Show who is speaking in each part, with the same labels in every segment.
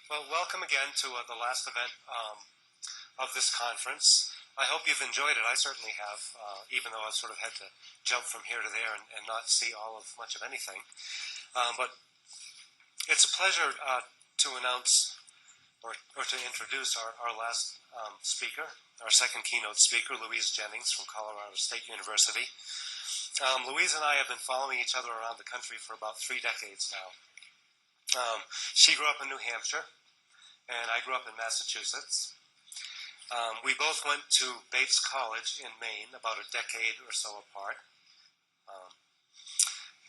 Speaker 1: Well, welcome again to the last event of this conference. I hope you've enjoyed it. I certainly have, even though I've sort of had to jump from here to there and not see much of anything. But it's a pleasure to announce or to introduce our last speaker, our second keynote speaker, Louise Jennings from Colorado State University. Louise and I have been following each other around the country for about 3 decades now. She grew up in New Hampshire, and I grew up in Massachusetts. We both went to Bates College in Maine, about a decade or so apart.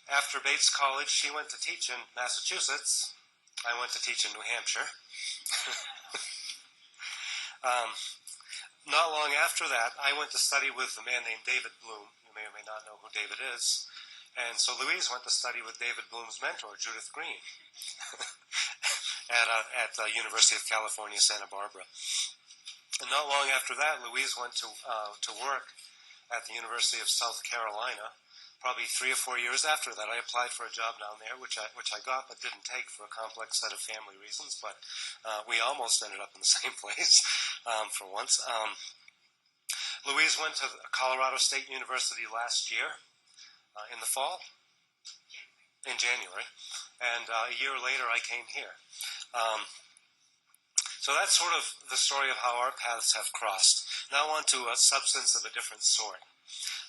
Speaker 1: After Bates College, she went to teach in Massachusetts. I went to teach in New Hampshire. Not long after that, I went to study with a man named David Bloom. You may or may not know who David is. And so Louise went to study with David Bloom's mentor, Judith Green, at the University of California, Santa Barbara. And not long after that, Louise went to work at the University of South Carolina. Probably 3 or 4 years after that, I applied for a job down there, which I got but didn't take for a complex set of family reasons. But we almost ended up in the same place for once. Louise went to Colorado State University last year in the fall, in January, and a year later I came here. So that's sort of the story of how our paths have crossed. Now on to a substance of a different sort.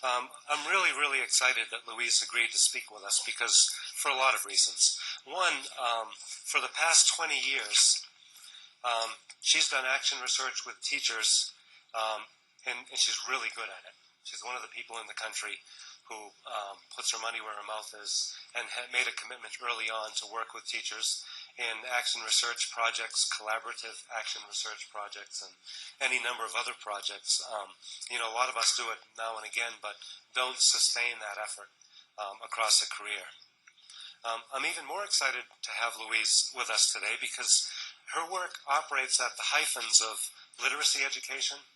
Speaker 1: I'm really, really excited that Louise agreed to speak with us because for a lot of reasons. One, for the past 20 years, she's done action research with teachers, and she's really good at it. She's one of the people in the country who puts her money where her mouth is and made a commitment early on to work with teachers in action research projects, collaborative action research projects, and any number of other projects. A lot of us do it now and again, but don't sustain that effort across a career. I'm even more excited to have Louise with us today because her work operates at the hyphens of literacy education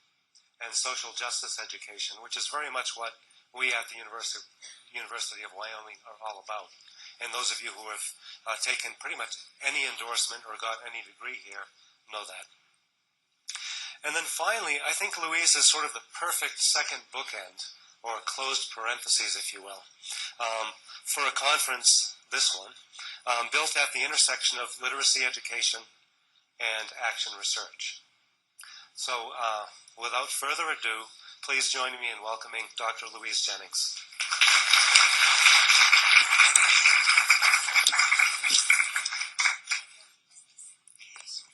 Speaker 1: and social justice education, which is very much what we at the University of Wyoming are all about. And those of you who have taken pretty much any endorsement or got any degree here know that. And then finally, I think Louise is sort of the perfect second bookend, or closed parentheses, if you will, for a conference, this one, built at the intersection of literacy education and action research. So without further ado, please join me in welcoming Dr. Louise Jennings.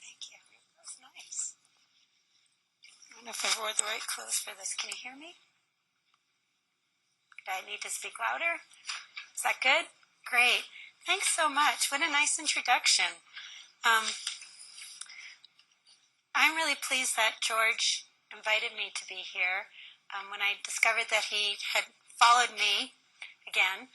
Speaker 2: Thank you. That was nice. I don't know if I wore the right clothes for this. Can you hear me? Do I need to speak louder? Is that good? Great. Thanks so much. What a nice introduction. I'm really pleased that George invited me to be here. When I discovered that he had followed me again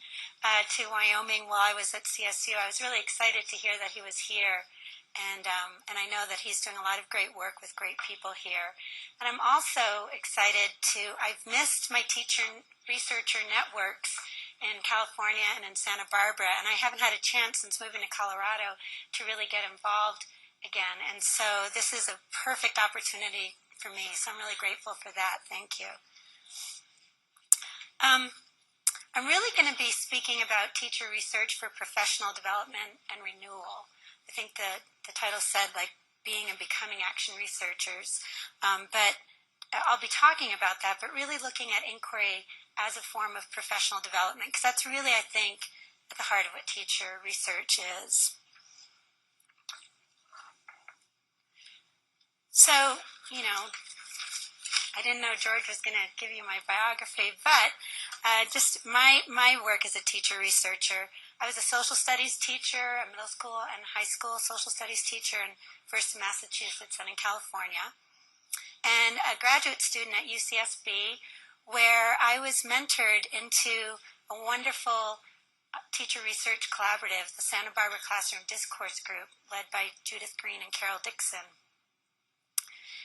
Speaker 2: to Wyoming while I was at CSU, I was really excited to hear that he was here. And I know that he's doing a lot of great work with great people here. And I'm also excited I've missed my teacher-researcher networks in California and in Santa Barbara, and I haven't had a chance since moving to Colorado to really get involved again. And so this is a perfect opportunity for me, so I'm really grateful for that. Thank you. I'm really going to be speaking about teacher research for professional development and renewal. I think the title said, like, being and becoming action researchers. But I'll be talking about that, but really looking at inquiry as a form of professional development, because that's really, I think, at the heart of what teacher research is. So, I didn't know George was going to give you my biography, but just my work as a teacher researcher. I was a social studies teacher, a middle school and high school social studies teacher, first in Massachusetts and in California, and a graduate student at UCSB, where I was mentored into a wonderful teacher research collaborative, the Santa Barbara Classroom Discourse Group, led by Judith Green and Carol Dixon.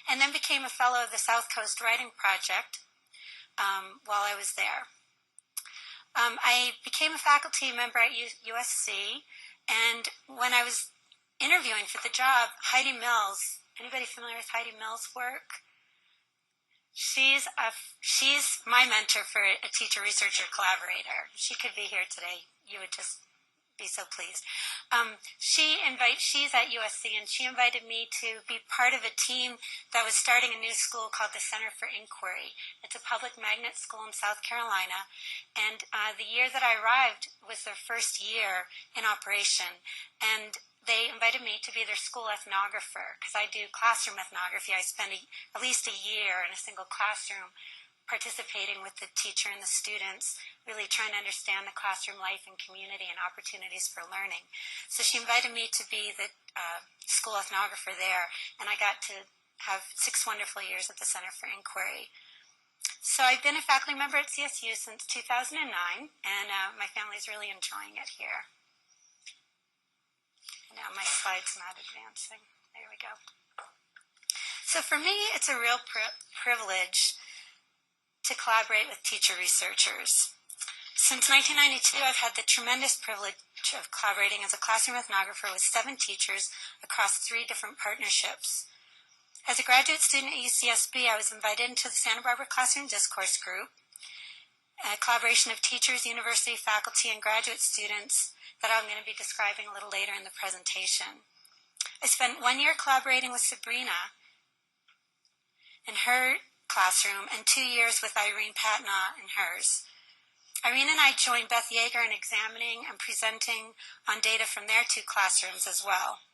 Speaker 2: And then became a fellow of the South Coast Writing Project while I was there. I became a faculty member at USC, and when I was interviewing for the job, Heidi Mills. Anybody familiar with Heidi Mills' work? She's my mentor for a teacher-researcher collaborator. She could be here today. You would just be so pleased. She's at USC, and she invited me to be part of a team that was starting a new school called the Center for Inquiry. It's a public magnet school in South Carolina, and the year that I arrived was their first year in operation, and they invited me to be their school ethnographer because I do classroom ethnography. I spend at least a year in a single classroom participating with the teacher and the students, really trying to understand the classroom life and community and opportunities for learning. So she invited me to be the school ethnographer there, and I got to have 6 wonderful years at the Center for Inquiry. So I've been a faculty member at CSU since 2009, and my family's really enjoying it here. Now my slide's not advancing. There we go. So for me, it's a real privilege to collaborate with teacher researchers. Since 1992, I've had the tremendous privilege of collaborating as a classroom ethnographer with 7 teachers across 3 different partnerships. As a graduate student at UCSB, I was invited into the Santa Barbara Classroom Discourse Group, a collaboration of teachers, university faculty, and graduate students that I'm going to be describing a little later in the presentation. I spent 1 year collaborating with Sabrina in her classroom and 2 years with Irene Patnaugh in hers. Irene and I joined Beth Yeager in examining and presenting on data from their 2 classrooms as well.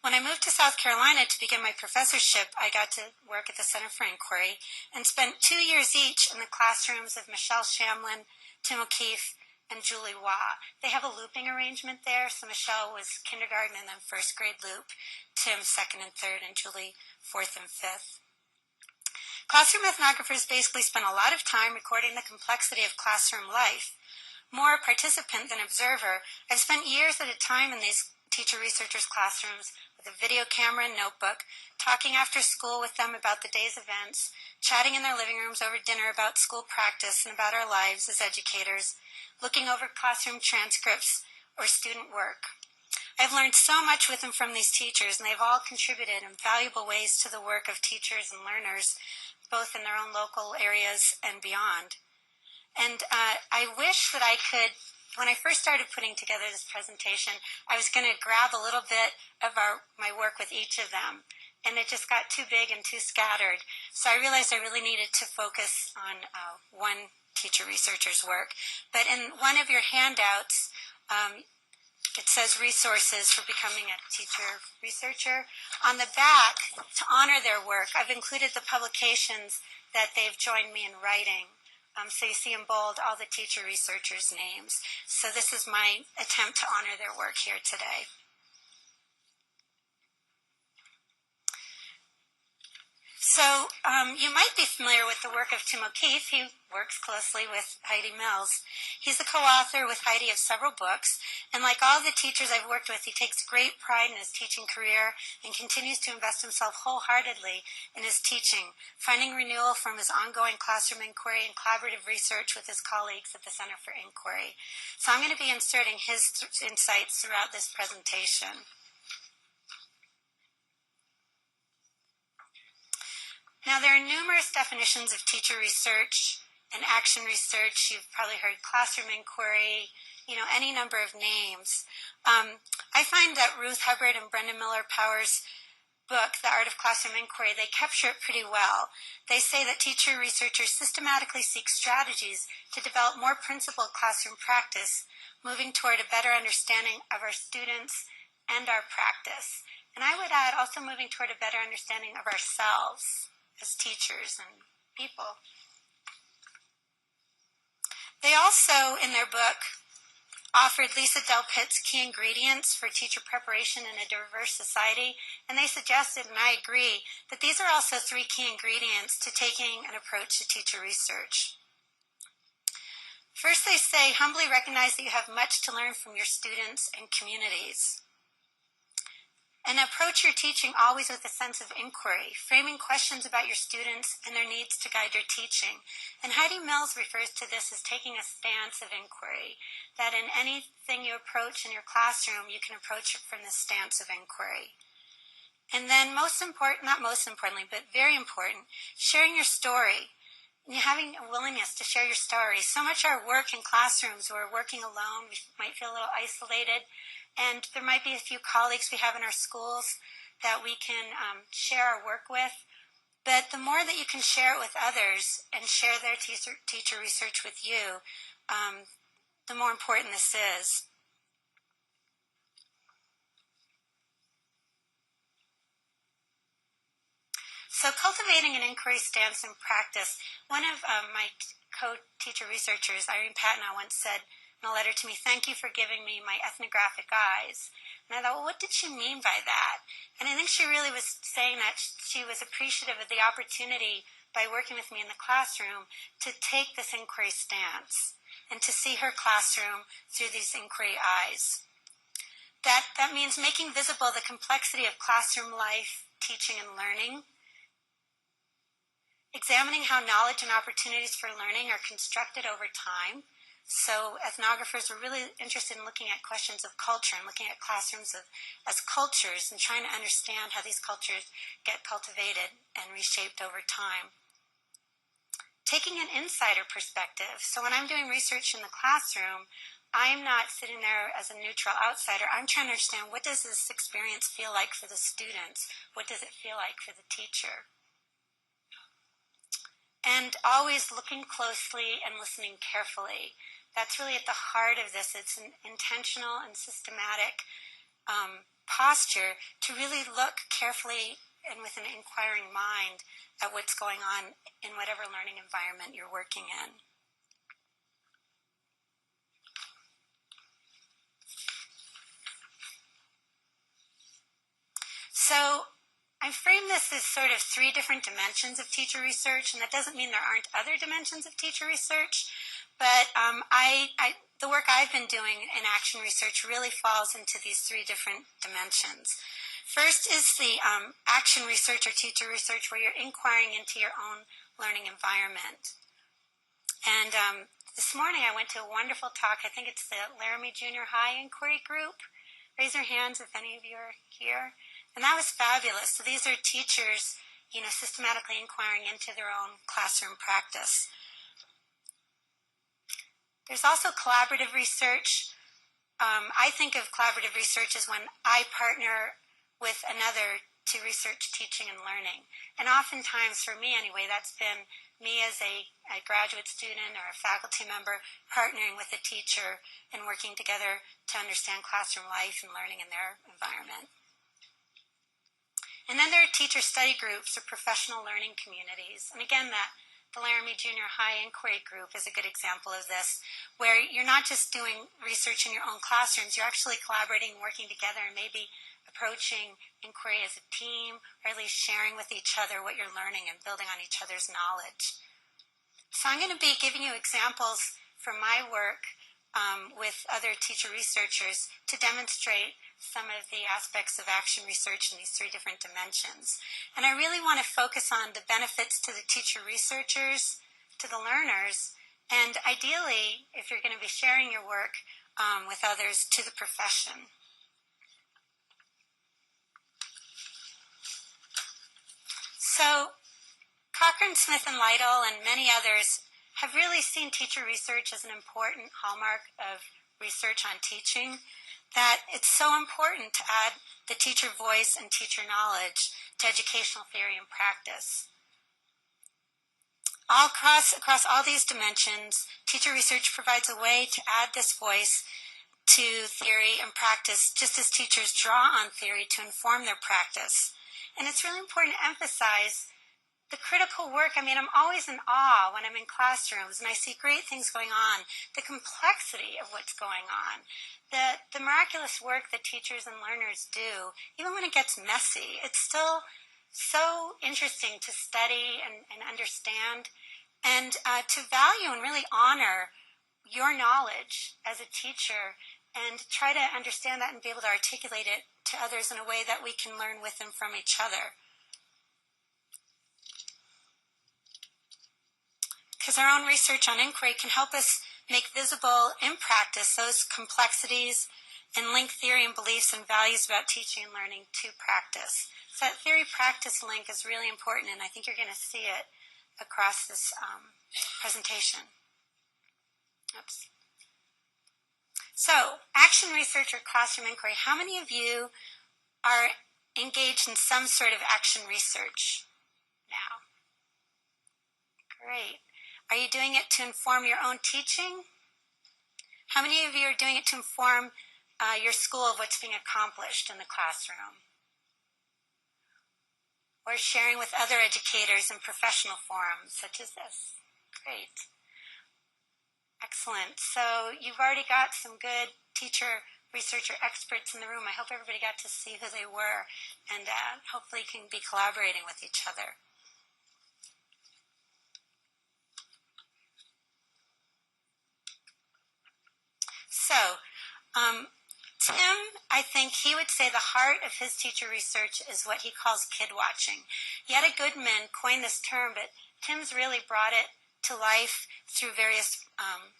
Speaker 2: When I moved to South Carolina to begin my professorship, I got to work at the Center for Inquiry and spent 2 years each in the classrooms of Michelle Shamlin, Tim O'Keefe, and Julie Waugh. They have a looping arrangement there, so Michelle was kindergarten and then 1st grade loop, Tim 2nd and 3rd, and Julie 4th and 5th. Classroom ethnographers basically spend a lot of time recording the complexity of classroom life. More a participant than observer, I've spent years at a time in these teacher researchers' classrooms with a video camera and notebook, talking after school with them about the day's events, chatting in their living rooms over dinner about school practice and about our lives as educators, looking over classroom transcripts or student work. I've learned so much with and from these teachers, and they've all contributed in valuable ways to the work of teachers and learners, both in their own local areas and beyond. And I wish that I could, when I first started putting together this presentation, I was going to grab a little bit of my work with each of them, and it just got too big and too scattered. So I realized I really needed to focus on one teacher researcher's work. But in one of your handouts, it says resources for becoming a teacher researcher. On the back, to honor their work, I've included the publications that they've joined me in writing. So you see in bold all the teacher researchers' names. So this is my attempt to honor their work here today. So you might be familiar with the work of Tim O'Keefe. He works closely with Heidi Mills. He's the co-author with Heidi of several books, and like all the teachers I've worked with, he takes great pride in his teaching career and continues to invest himself wholeheartedly in his teaching, finding renewal from his ongoing classroom inquiry and collaborative research with his colleagues at the Center for Inquiry. So I'm going to be inserting his insights throughout this presentation. Now, there are numerous definitions of teacher research and action research. You've probably heard classroom inquiry, any number of names. I find that Ruth Hubbard and Brendan Miller Powers' book, The Art of Classroom Inquiry, they capture it pretty well. They say that teacher researchers systematically seek strategies to develop more principled classroom practice, moving toward a better understanding of our students and our practice. And I would add also moving toward a better understanding of ourselves as teachers and people. They also, in their book, offered Lisa Delpitt's key ingredients for teacher preparation in a diverse society, and they suggested, and I agree, that these are also 3 key ingredients to taking an approach to teacher research. First, they say, humbly recognize that you have much to learn from your students and communities. And approach your teaching always with a sense of inquiry, framing questions about your students and their needs to guide your teaching. And Heidi Mills refers to this as taking a stance of inquiry, that in anything you approach in your classroom, you can approach it from the stance of inquiry. And then not most importantly, but very important, sharing your story. And having a willingness to share your story. So much of our work in classrooms, we're working alone, we might feel a little isolated, and there might be a few colleagues we have in our schools that we can share our work with. But the more that you can share it with others and share their teacher research with you, the more important this is. So cultivating an inquiry stance in practice, one of my co-teacher researchers, Irene Patna, once said in a letter to me, "Thank you for giving me my ethnographic eyes." And I thought, well, what did she mean by that? And I think she really was saying that she was appreciative of the opportunity by working with me in the classroom to take this inquiry stance and to see her classroom through these inquiry eyes. That means making visible the complexity of classroom life, teaching, and learning. Examining how knowledge and opportunities for learning are constructed over time. So ethnographers were really interested in looking at questions of culture and looking at classrooms as cultures and trying to understand how these cultures get cultivated and reshaped over time. Taking an insider perspective. So when I'm doing research in the classroom, I'm not sitting there as a neutral outsider. I'm trying to understand, what does this experience feel like for the students? What does it feel like for the teacher? And always looking closely and listening carefully. That's really at the heart of this. It's an intentional and systematic posture to really look carefully and with an inquiring mind at what's going on in whatever learning environment you're working in. So I frame this as sort of 3 different dimensions of teacher research, and that doesn't mean there aren't other dimensions of teacher research, but the work I've been doing in action research really falls into these 3 different dimensions. First is the action research or teacher research, where you're inquiring into your own learning environment. And this morning I went to a wonderful talk. I think it's the Laramie Junior High Inquiry Group. Raise your hands if any of you are here. And that was fabulous. So these are teachers, systematically inquiring into their own classroom practice. There's also collaborative research. I think of collaborative research as when I partner with another to research teaching and learning. And oftentimes, for me anyway, that's been me as a graduate student or a faculty member partnering with a teacher and working together to understand classroom life and learning in their environment. And then there are teacher study groups or professional learning communities. And again, the Laramie Junior High Inquiry Group is a good example of this, where you're not just doing research in your own classrooms, you're actually collaborating, working together, and maybe approaching inquiry as a team, or at least sharing with each other what you're learning and building on each other's knowledge. So I'm going to be giving you examples from my work with other teacher researchers to demonstrate some of the aspects of action research in these 3 different dimensions. And I really want to focus on the benefits to the teacher researchers, to the learners, and ideally, if you're going to be sharing your work with others, to the profession. So Cochrane, Smith, and Lytle, and many others have really seen teacher research as an important hallmark of research on teaching, that it's so important to add the teacher voice and teacher knowledge to educational theory and practice. Across all these dimensions, teacher research provides a way to add this voice to theory and practice, just as teachers draw on theory to inform their practice. And it's really important to emphasize the critical work. I'm always in awe when I'm in classrooms and I see great things going on, the complexity of what's going on, the miraculous work that teachers and learners do. Even when it gets messy, it's still so interesting to study and understand, and to value and really honor your knowledge as a teacher and try to understand that and be able to articulate it to others in a way that we can learn with and from each other. Because our own research on inquiry can help us make visible in practice those complexities and link theory and beliefs and values about teaching and learning to practice. So that theory-practice link is really important, and I think you're going to see it across this presentation. Oops. So, action research or classroom inquiry. How many of you are engaged in some sort of action research now? Great. Are you doing it to inform your own teaching? How many of you are doing it to inform your school of what's being accomplished in the classroom? Or sharing with other educators in professional forums such as this? Great. Excellent. So you've already got some good teacher, researcher experts in the room. I hope everybody got to see who they were and hopefully can be collaborating with each other. So, Tim, I think he would say the heart of his teacher research is what he calls kid watching. Yetta Goodman coined this term, but Tim's really brought it to life through various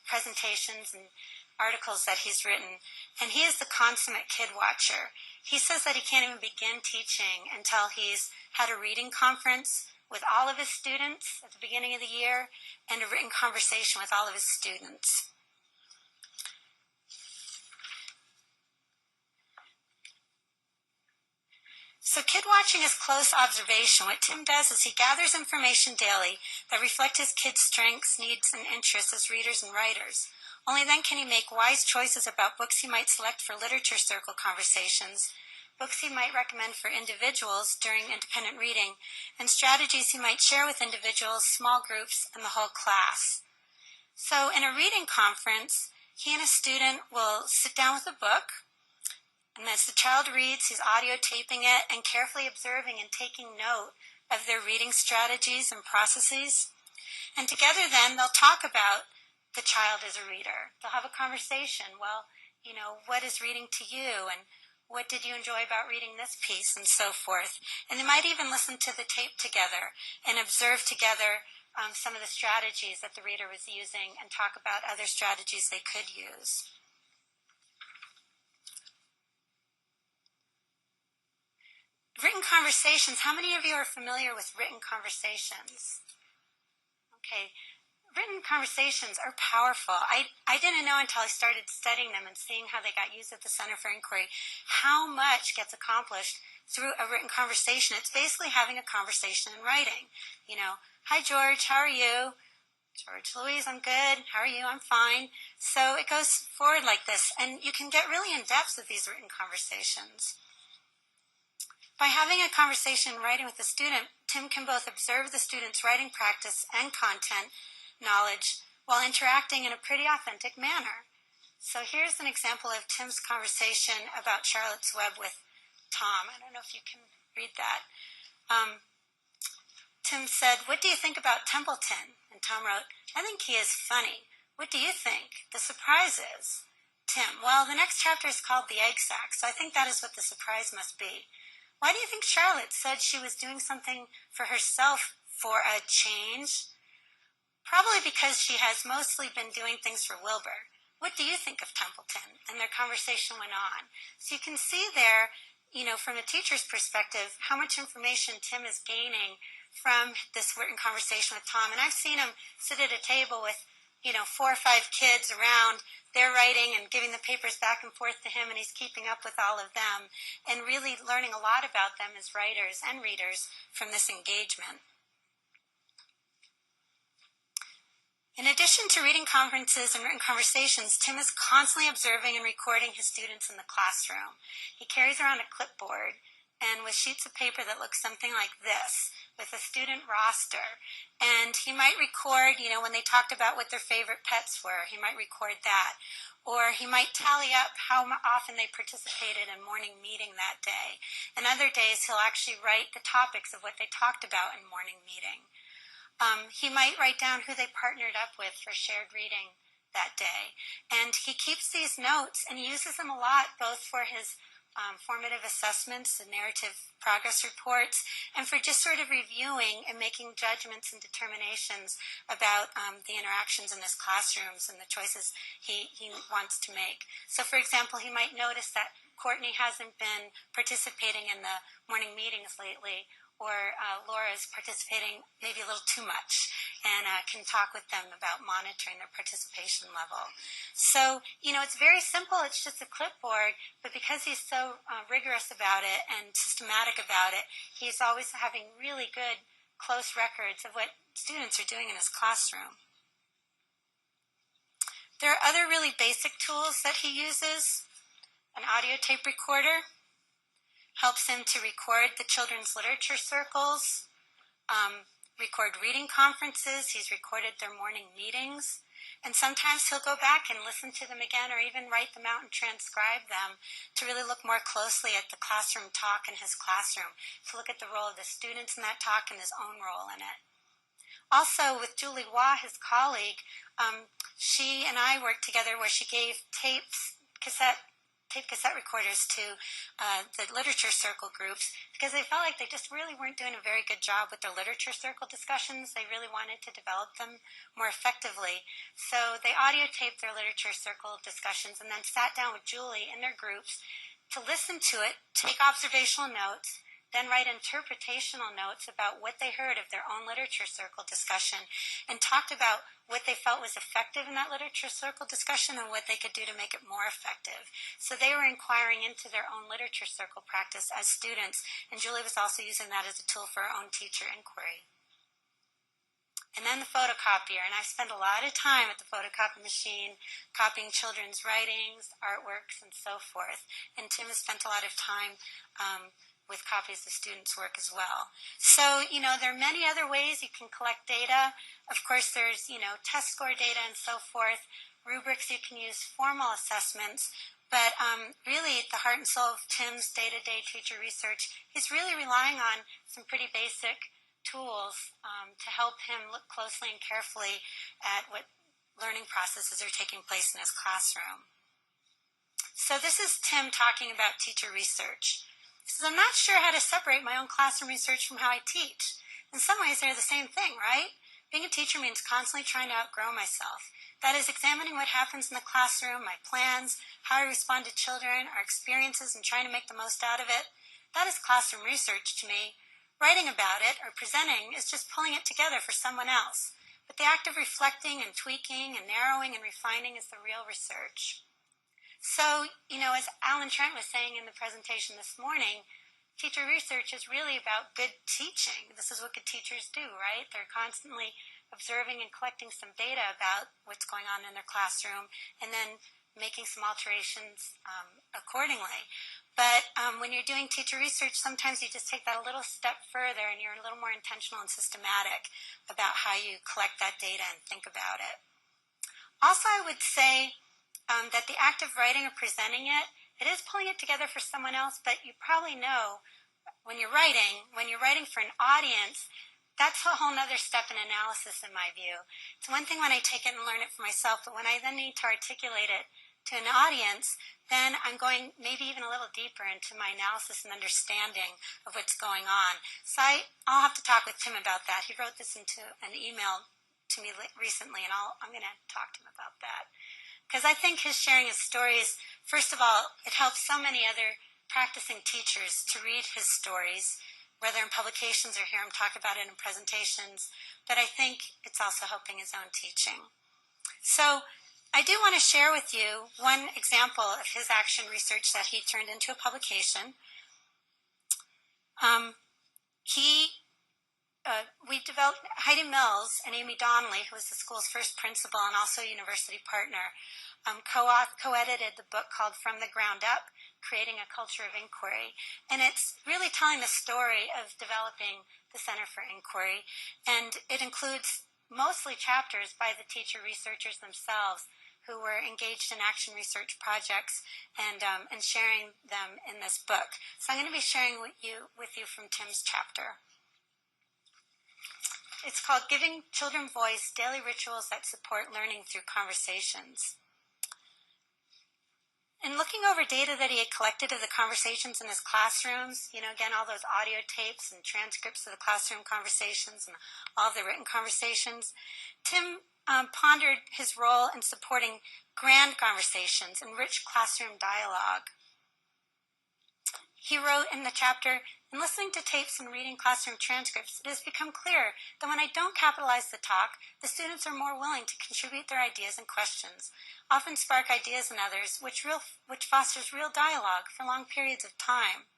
Speaker 2: presentations and articles that he's written. And he is the consummate kid watcher. He says that he can't even begin teaching until he's had a reading conference with all of his students at the beginning of the year and a written conversation with all of his students. So kid watching is close observation. What Tim does is he gathers information daily that reflect his kids' strengths, needs, and interests as readers and writers. Only then can he make wise choices about books he might select for literature circle conversations, books he might recommend for individuals during independent reading, and strategies he might share with individuals, small groups, and the whole class. So in a reading conference, he and a student will sit down with a book, and as the child reads, he's audio taping it and carefully observing and taking note of their reading strategies and processes. And together then, they'll talk about the child as a reader. They'll have a conversation. Well, what is reading to you? And what did you enjoy about reading this piece? And so forth. And they might even listen to the tape together and observe together some of the strategies that the reader was using and talk about other strategies they could use. Written conversations. How many of you are familiar with written conversations? Okay. Written conversations are powerful. I didn't know until I started studying them and seeing how they got used at the Center for Inquiry, how much gets accomplished through a written conversation. It's basically having a conversation in writing. Hi, George, how are you? George, Louise, I'm good. How are you? I'm fine. So it goes forward like this, and you can get really in depth with these written conversations. By having a conversation in writing with the student, Tim can both observe the student's writing practice and content knowledge while interacting in a pretty authentic manner. So here's an example of Tim's conversation about Charlotte's Web with Tom. I don't know if you can read that. Tim said, "What do you think about Templeton?" And Tom wrote, "I think he is funny. What do you think? The surprise is." Tim, "Well, the next chapter is called The Egg Sack, so I think that is what the surprise must be." "Why do you think Charlotte said she was doing something for herself for a change?" "Probably because she has mostly been doing things for Wilbur. What do you think of Templeton?" And their conversation went on. So you can see there, from a teacher's perspective, how much information Tim is gaining from this written conversation with Tom. And I've seen him sit at a table with, 4 or 5 kids around. They're writing and giving the papers back and forth to him, and he's keeping up with all of them and really learning a lot about them as writers and readers from this engagement. In addition to reading conferences and written conversations, Tim is constantly observing and recording his students in the classroom. He carries around a clipboard and with sheets of paper that look something like this, with a student roster. And he might record, when they talked about what their favorite pets were, he might record that. Or he might tally up how often they participated in morning meeting that day. And other days he'll actually write the topics of what they talked about in morning meeting. He might write down who they partnered up with for shared reading that day. And he keeps these notes and uses them a lot, both for his formative assessments and narrative progress reports, and for just sort of reviewing and making judgments and determinations about the interactions in his classrooms and the choices he wants to make. So, for example, he might notice that Courtney hasn't been participating in the morning meetings lately, or Laura is participating maybe a little too much, and can talk with them about monitoring their participation level. So, it's very simple. It's just a clipboard, but because he's so rigorous about it and systematic about it, he's always having really good, close records of what students are doing in his classroom. There are other really basic tools that he uses. An audio tape recorder helps him to record the children's literature circles, record reading conferences. He's recorded their morning meetings. And sometimes he'll go back and listen to them again, or even write them out and transcribe them to really look more closely at the classroom talk in his classroom, to look at the role of the students in that talk and his own role in it. Also, with UWYO, his colleague, she and I worked together where she gave tape cassette recorders to the literature circle groups, because they felt like they just really weren't doing a very good job with their literature circle discussions. They really wanted to develop them more effectively. So they audio taped their literature circle discussions and then sat down with Julie in their groups to listen to it, take observational notes, then write interpretational notes about what they heard of their own literature circle discussion, and talked about what they felt was effective in that literature circle discussion and what they could do to make it more effective. So they were inquiring into their own literature circle practice as students, and Julie was also using that as a tool for her own teacher inquiry. And then the photocopier, and I spent a lot of time at the photocopy machine copying children's writings, artworks, and so forth. And Tim has spent a lot of time with copies of students' work as well. So, there are many other ways you can collect data. Of course, there's, test score data and so forth, rubrics you can use, formal assessments, but really the heart and soul of Tim's day-to-day teacher research is really relying on some pretty basic tools to help him look closely and carefully at what learning processes are taking place in his classroom. So this is Tim talking about teacher research. He says, I'm not sure how to separate my own classroom research from how I teach. In some ways, they're the same thing, right? Being a teacher means constantly trying to outgrow myself. That is, examining what happens in the classroom, my plans, how I respond to children, our experiences, and trying to make the most out of it. That is classroom research to me. Writing about it or presenting is just pulling it together for someone else. But the act of reflecting and tweaking and narrowing and refining is the real research. So, as Alan Trent was saying in the presentation this morning, teacher research is really about good teaching. This is what good teachers do, right? They're constantly observing and collecting some data about what's going on in their classroom and then making some alterations accordingly. But when you're doing teacher research, sometimes you just take that a little step further and you're a little more intentional and systematic about how you collect that data and think about it. Also, I would say that the act of writing or presenting it is pulling it together for someone else, but you probably know when you're writing for an audience, that's a whole other step in analysis in my view. It's one thing when I take it and learn it for myself, but when I then need to articulate it to an audience, then I'm going maybe even a little deeper into my analysis and understanding of what's going on. So I'll have to talk with Tim about that. He wrote this into an email to me recently, and I'm going to talk to him about that. Because I think his sharing his stories, first of all, it helps so many other practicing teachers to read his stories, whether in publications or hear him talk about it in presentations, but I think it's also helping his own teaching. So I do want to share with you one example of his action research that he turned into a publication. We developed, Heidi Mills and Amy Donnelly, who was the school's first principal and also a university partner, co-edited the book called From the Ground Up, Creating a Culture of Inquiry. And it's really telling the story of developing the Center for Inquiry. And it includes mostly chapters by the teacher researchers themselves who were engaged in action research projects and sharing them in this book. So I'm going to be sharing with you from Tim's chapter. It's called Giving Children Voice, Daily Rituals that Support Learning Through Conversations. In looking over data that he had collected of the conversations in his classrooms, again, all those audio tapes and transcripts of the classroom conversations and all of the written conversations, Tim pondered his role in supporting grand conversations and rich classroom dialogue. He wrote in the chapter, "In listening to tapes and reading classroom transcripts, it has become clear that when I don't capitalize the talk, the students are more willing to contribute their ideas and questions, often spark ideas in others, which fosters real dialogue for long periods of time.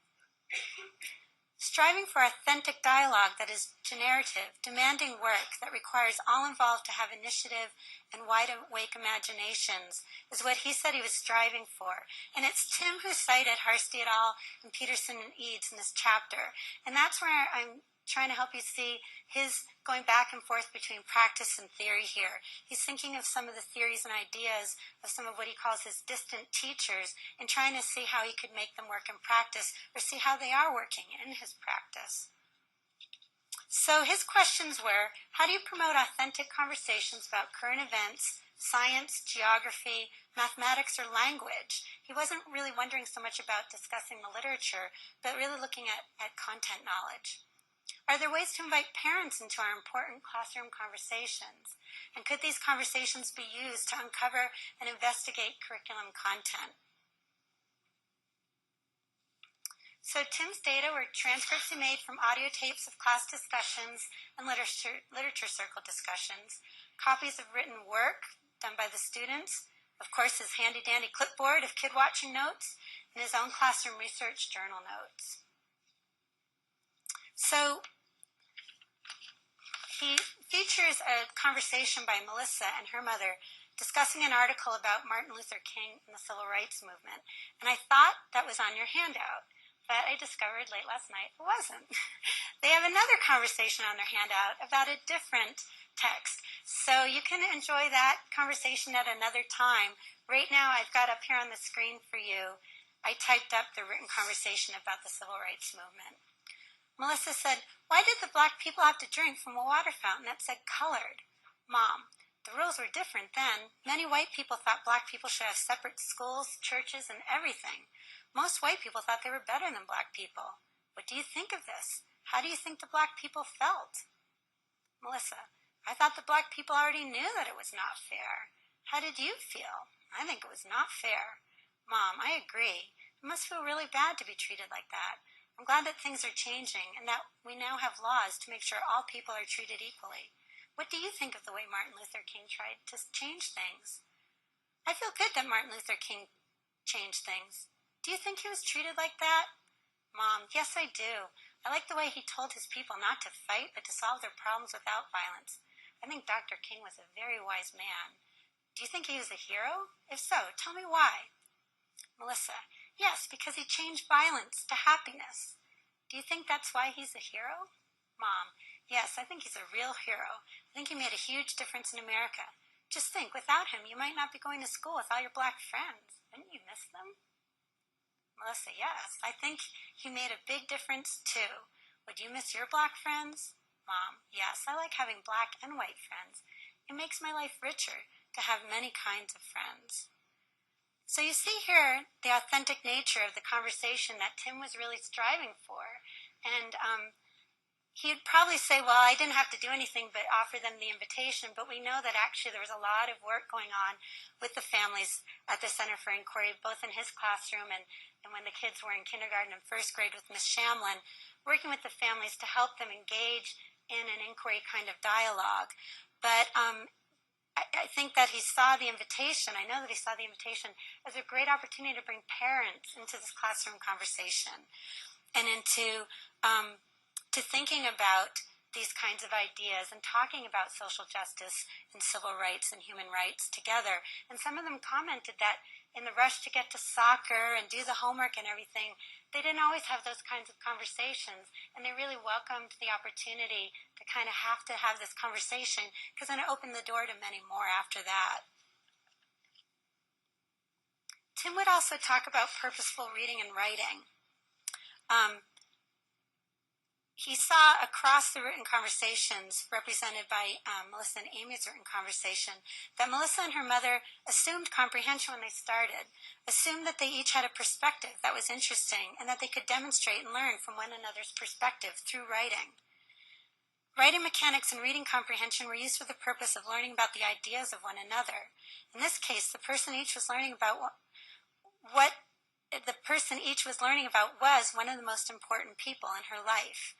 Speaker 2: Striving for authentic dialogue that is generative, demanding work that requires all involved to have initiative and wide-awake imaginations is what he said he was striving for. And it's Tim who cited Harsty et al. And Peterson and Eads in this chapter. And that's where I'm trying to help you see his going back and forth between practice and theory here. He's thinking of some of the theories and ideas of some of what he calls his distant teachers and trying to see how he could make them work in practice or see how they are working in his practice. So his questions were, how do you promote authentic conversations about current events, science, geography, mathematics, or language? He wasn't really wondering so much about discussing the literature, but really looking at content knowledge. Are there ways to invite parents into our important classroom conversations? And could these conversations be used to uncover and investigate curriculum content? So Tim's data were transcripts he made from audio tapes of class discussions and literature circle discussions, copies of written work done by the students, of course his handy-dandy clipboard of kid-watching notes, and his own classroom research journal notes. So he features a conversation by Melissa and her mother discussing an article about Martin Luther King and the Civil Rights Movement. And I thought that was on your handout, but I discovered late last night it wasn't. They have another conversation on their handout about a different text. So you can enjoy that conversation at another time. Right now I've got up here on the screen for you, I typed up the written conversation about the Civil Rights Movement. Melissa said, "Why did the black people have to drink from a water fountain that said colored?" Mom, "The rules were different then. Many white people thought black people should have separate schools, churches, and everything. Most white people thought they were better than black people. What do you think of this? How do you think the black people felt?" Melissa, "I thought the black people already knew that it was not fair. How did you feel?" "I think it was not fair." Mom, "I agree. It must feel really bad to be treated like that. I'm glad that things are changing and that we now have laws to make sure all people are treated equally. What do you think of the way Martin Luther King tried to change things?" "I feel good that Martin Luther King changed things. Do you think he was treated like that?" Mom, "Yes, I do. I like the way he told his people not to fight, but to solve their problems without violence. I think Dr. King was a very wise man. Do you think he was a hero? If so, tell me why." Melissa, "Yes, because he changed violence to happiness. Do you think that's why he's a hero?" Mom, "Yes, I think he's a real hero. I think he made a huge difference in America. Just think, without him, you might not be going to school with all your black friends. Wouldn't you miss them?" Melissa, "Yes, I think he made a big difference too. Would you miss your black friends?" Mom, "Yes, I like having black and white friends. It makes my life richer to have many kinds of friends." So you see here the authentic nature of the conversation that Tim was really striving for. And he'd probably say, well, I didn't have to do anything but offer them the invitation, but we know that actually there was a lot of work going on with the families at the Center for Inquiry, both in his classroom and when the kids were in kindergarten and first grade with Miss Shamlin, working with the families to help them engage in an inquiry kind of dialogue. But I think that he saw the invitation, I know that he saw the invitation as a great opportunity to bring parents into this classroom conversation and into to thinking about these kinds of ideas and talking about social justice and civil rights and human rights together. And some of them commented that in the rush to get to soccer and do the homework and everything, they didn't always have those kinds of conversations, and they really welcomed the opportunity to kind of have this conversation, because then it opened the door to many more after that. Tim would also talk about purposeful reading and writing. he saw across the written conversations represented by Melissa and Amy's written conversation that Melissa and her mother assumed comprehension when they started, assumed that they each had a perspective that was interesting and that they could demonstrate and learn from one another's perspective through writing. Writing mechanics and reading comprehension were used for the purpose of learning about the ideas of one another. In this case, the person each was learning about was one of the most important people in her life.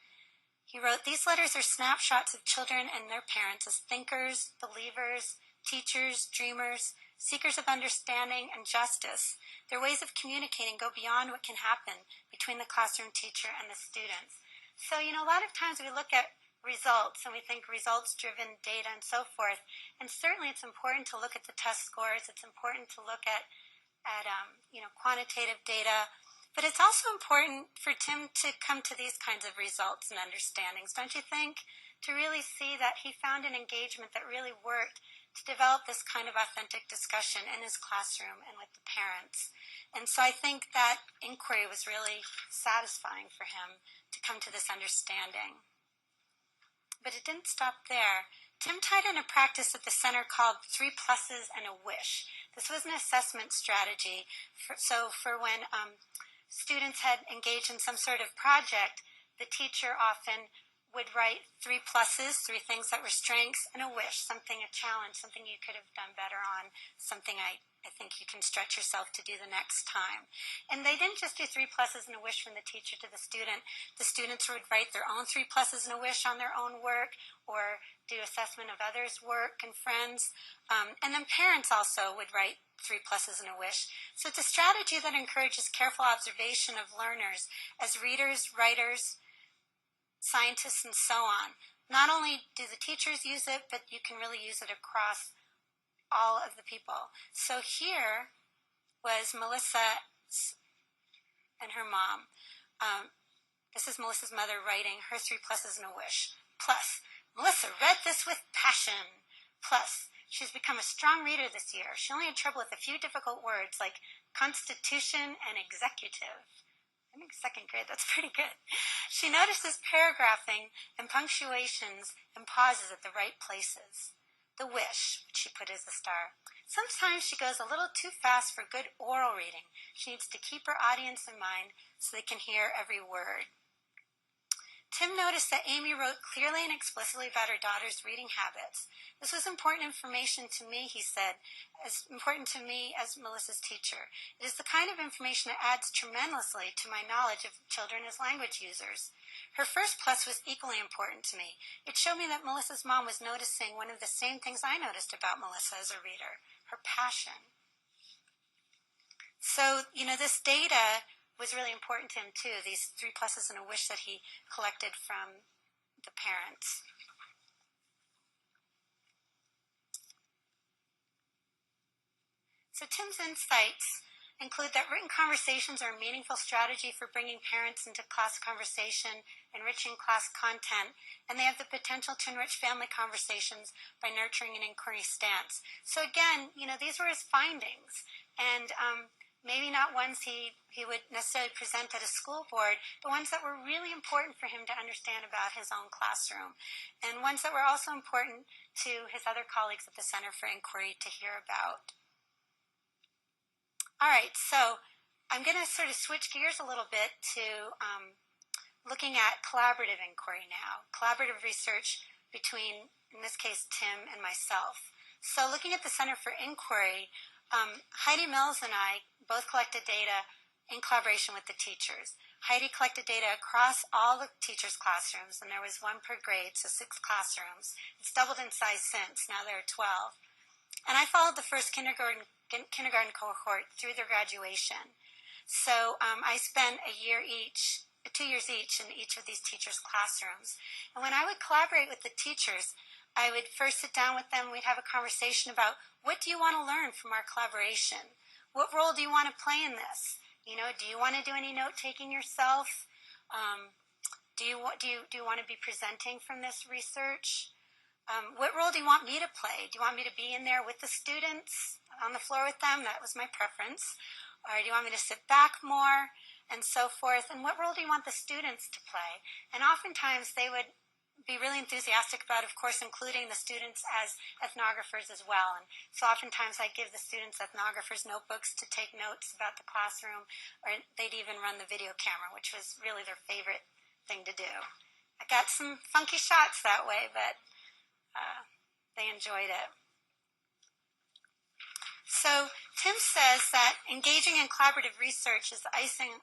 Speaker 2: He wrote, "These letters are snapshots of children and their parents as thinkers, believers, teachers, dreamers, seekers of understanding and justice. Their ways of communicating go beyond what can happen between the classroom teacher and the students." So, a lot of times we look at results and we think results-driven data and so forth, and certainly it's important to look at the test scores. It's important to look at quantitative data. But it's also important for Tim to come to these kinds of results and understandings, don't you think? To really see that he found an engagement that really worked to develop this kind of authentic discussion in his classroom and with the parents. And so I think that inquiry was really satisfying for him to come to this understanding. But it didn't stop there. Tim tied in a practice at the center called 3 pluses and a wish. This was an assessment strategy. For when students had engaged in some sort of project, the teacher often would write 3 pluses, 3 things that were strengths, and a wish, something, a challenge, something you could have done better on, something I think you can stretch yourself to do the next time. And they didn't just do 3 pluses and a wish from the teacher to the student. The students would write their own 3 pluses and a wish on their own work, or do assessment of others' work and friends. And then parents also would write 3 pluses and a wish. So it's a strategy that encourages careful observation of learners as readers, writers, scientists, and so on. Not only do the teachers use it, but you can really use it across all of the people. So here was Melissa and her mom. This is Melissa's mother writing her 3 pluses and a wish. Plus, Melissa read this with passion. Plus, she's become a strong reader this year. She only had trouble with a few difficult words like constitution and executive. I think 2nd grade, that's pretty good. She notices paragraphing and punctuations and pauses at the right places. The wish, which she put as a star. Sometimes she goes a little too fast for good oral reading. She needs to keep her audience in mind so they can hear every word. Tim noticed that Amy wrote clearly and explicitly about her daughter's reading habits. This was important information to me, he said, as important to me as Melissa's teacher. It is the kind of information that adds tremendously to my knowledge of children as language users. Her first plus was equally important to me. It showed me that Melissa's mom was noticing one of the same things I noticed about Melissa as a reader, her passion. So, this data was really important to him too, these 3 pluses and a wish that he collected from the parents. So Tim's insights include that written conversations are a meaningful strategy for bringing parents into class conversation, enriching class content, and they have the potential to enrich family conversations by nurturing an inquiry stance. So again, these were his findings, and maybe not ones he would necessarily present at a school board, but ones that were really important for him to understand about his own classroom, and ones that were also important to his other colleagues at the Center for Inquiry to hear about. All right, so I'm going to sort of switch gears a little bit to looking at collaborative inquiry now, collaborative research between, in this case, Tim and myself. So looking at the Center for Inquiry, Heidi Mills and I both collected data in collaboration with the teachers. Heidi collected data across all the teachers' classrooms, and there was 1 per grade, so 6 classrooms. It's doubled in size since. Now there are 12. And I followed the first kindergarten cohort through their graduation. So I spent 2 years each in each of these teachers' classrooms. And when I would collaborate with the teachers, I would first sit down with them. We'd have a conversation about, what do you want to learn from our collaboration? What role do you want to play in this? Do you want to do any note-taking yourself? Do you want to be presenting from this research? What role do you want me to play? Do you want me to be in there with the students on the floor with them? That was my preference. Or do you want me to sit back more? and so forth, and what role do you want the students to play? And oftentimes they would be really enthusiastic about, of course, including the students as ethnographers as well. And so oftentimes I give the students ethnographers notebooks to take notes about the classroom, or they'd even run the video camera, which was really their favorite thing to do. I got some funky shots that way, but they enjoyed it. So Tim says that engaging in collaborative research is the icing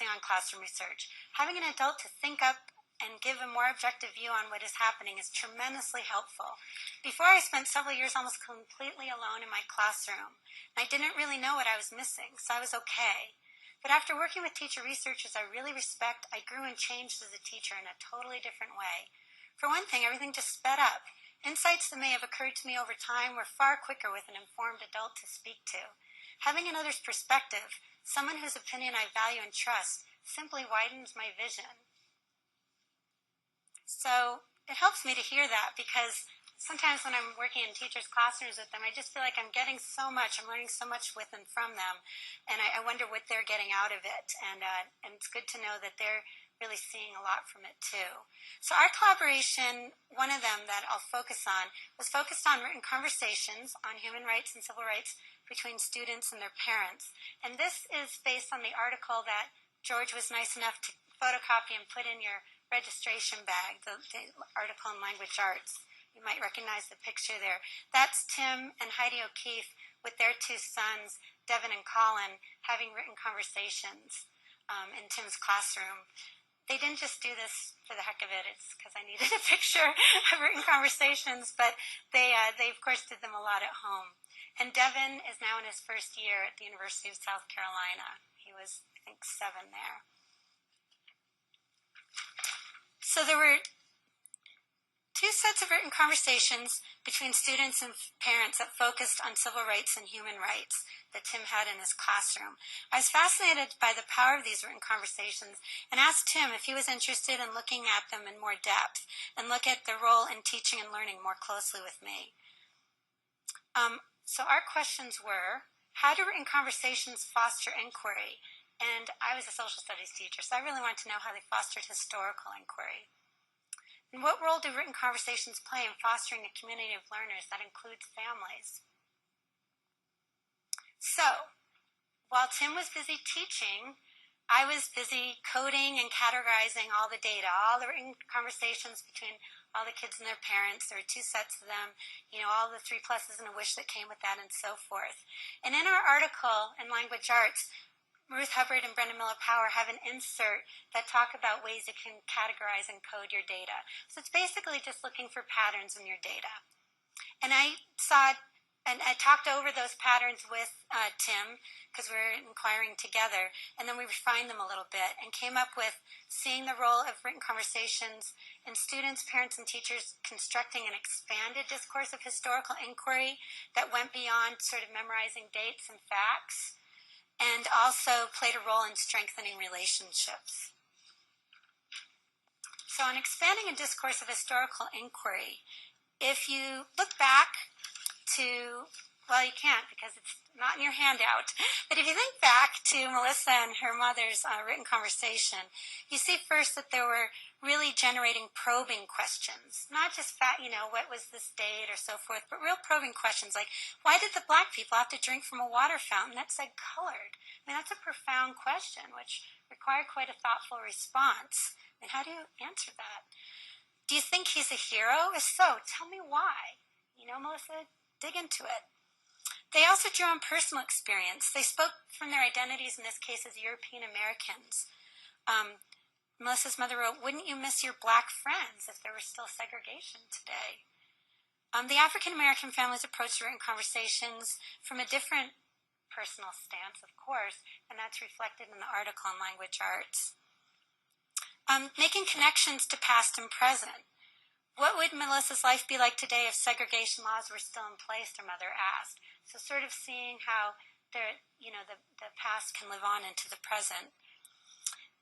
Speaker 2: on classroom research. Having an adult to think up and give a more objective view on what is happening is tremendously helpful. Before, I spent several years almost completely alone in my classroom. I didn't really know what I was missing, so I was okay. But after working with teacher researchers I really respect, I grew and changed as a teacher in a totally different way. For one thing, everything just sped up. Insights that may have occurred to me over time were far quicker with an informed adult to speak to. Having another's perspective, someone whose opinion I value and trust, simply widens my vision. So it helps me to hear that, because sometimes when I'm working in teachers' classrooms with them, I just feel like I'm getting so much, I'm learning so much with and from them, and I wonder what they're getting out of it. And it's good to know that they're really seeing a lot from it too. So our collaboration, one of them that I'll focus on, was focused on written conversations on human rights and civil rights between students and their parents. And this is based on the article that George was nice enough to photocopy and put in your registration bag, the article in Language Arts. You might recognize the picture there. That's Tim and Heidi O'Keefe with their two sons, Devin and Colin, having written conversations in Tim's classroom. They didn't just do this for the heck of it. It's because I needed a picture of written conversations, but they of course did them a lot at home. And Devin is now in his first year at the University of South Carolina. He was, I think, 7 there. So there were 2 sets of written conversations between students and parents that focused on civil rights and human rights that Tim had in his classroom. I was fascinated by the power of these written conversations and asked Tim if he was interested in looking at them in more depth and look at their role in teaching and learning more closely with me. So our questions were, how do written conversations foster inquiry? And I was a social studies teacher, so I really wanted to know how they fostered historical inquiry. And what role do written conversations play in fostering a community of learners that includes families? So, while Tim was busy teaching, I was busy coding and categorizing all the data, all the written conversations between all the kids and their parents. There were 2 sets of them, all the 3 pluses and a wish that came with that, and so forth. And in our article in Language Arts, Ruth Hubbard and Brenda Miller Power have an insert that talk about ways you can categorize and code your data. So it's basically just looking for patterns in your data. And I talked over those patterns with Tim, because we were inquiring together, and then we refined them a little bit and came up with seeing the role of written conversations in students, parents, and teachers constructing an expanded discourse of historical inquiry that went beyond sort of memorizing dates and facts, and also played a role in strengthening relationships. So in expanding a discourse of historical inquiry, if you look back to, well, you can't because it's not in your handout, but if you think back to Melissa and her mother's written conversation, you see first that there were really generating probing questions, not just what was this date or so forth, but real probing questions like, why did the black people have to drink from a water fountain that said colored? I mean, that's a profound question, which required quite a thoughtful response. And how do you answer that? Do you think he's a hero? If so, tell me why. Melissa, dig into it. They also drew on personal experience. They spoke from their identities, in this case as European Americans. Melissa's mother wrote, wouldn't you miss your black friends if there were still segregation today? The African American families approached written conversations from a different personal stance, of course, and that's reflected in the article on Language Arts. Making connections to past and present. What would Melissa's life be like today if segregation laws were still in place, their mother asked. So sort of seeing how the past can live on into the present.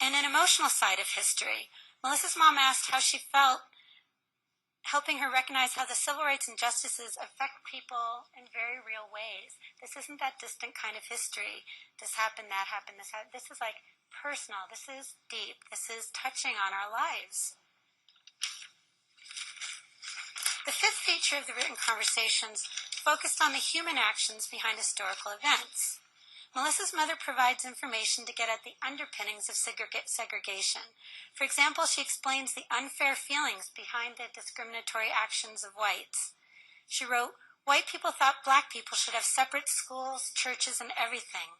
Speaker 2: And an emotional side of history. Melissa's mom asked how she felt helping her recognize how the civil rights injustices affect people in very real ways. This isn't that distant kind of history. This happened, that happened, this happened. This is like personal. This is deep. This is touching on our lives. The fifth feature of the written conversations focused on the human actions behind historical events. Melissa's mother provides information to get at the underpinnings of segregation. For example, she explains the unfair feelings behind the discriminatory actions of whites. She wrote, "White people thought black people should have separate schools, churches, and everything.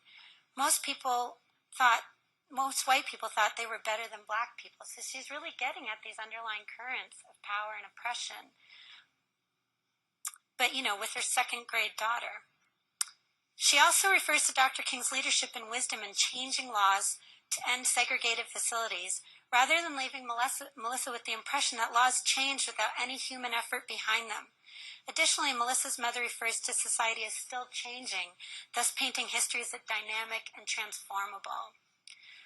Speaker 2: Most white people thought they were better than black people." So she's really getting at these underlying currents of power and oppression. But, with her second grade daughter. She also refers to Dr. King's leadership and wisdom in changing laws to end segregated facilities, rather than leaving Melissa with the impression that laws changed without any human effort behind them. Additionally, Melissa's mother refers to society as still changing, thus painting history as dynamic and transformable.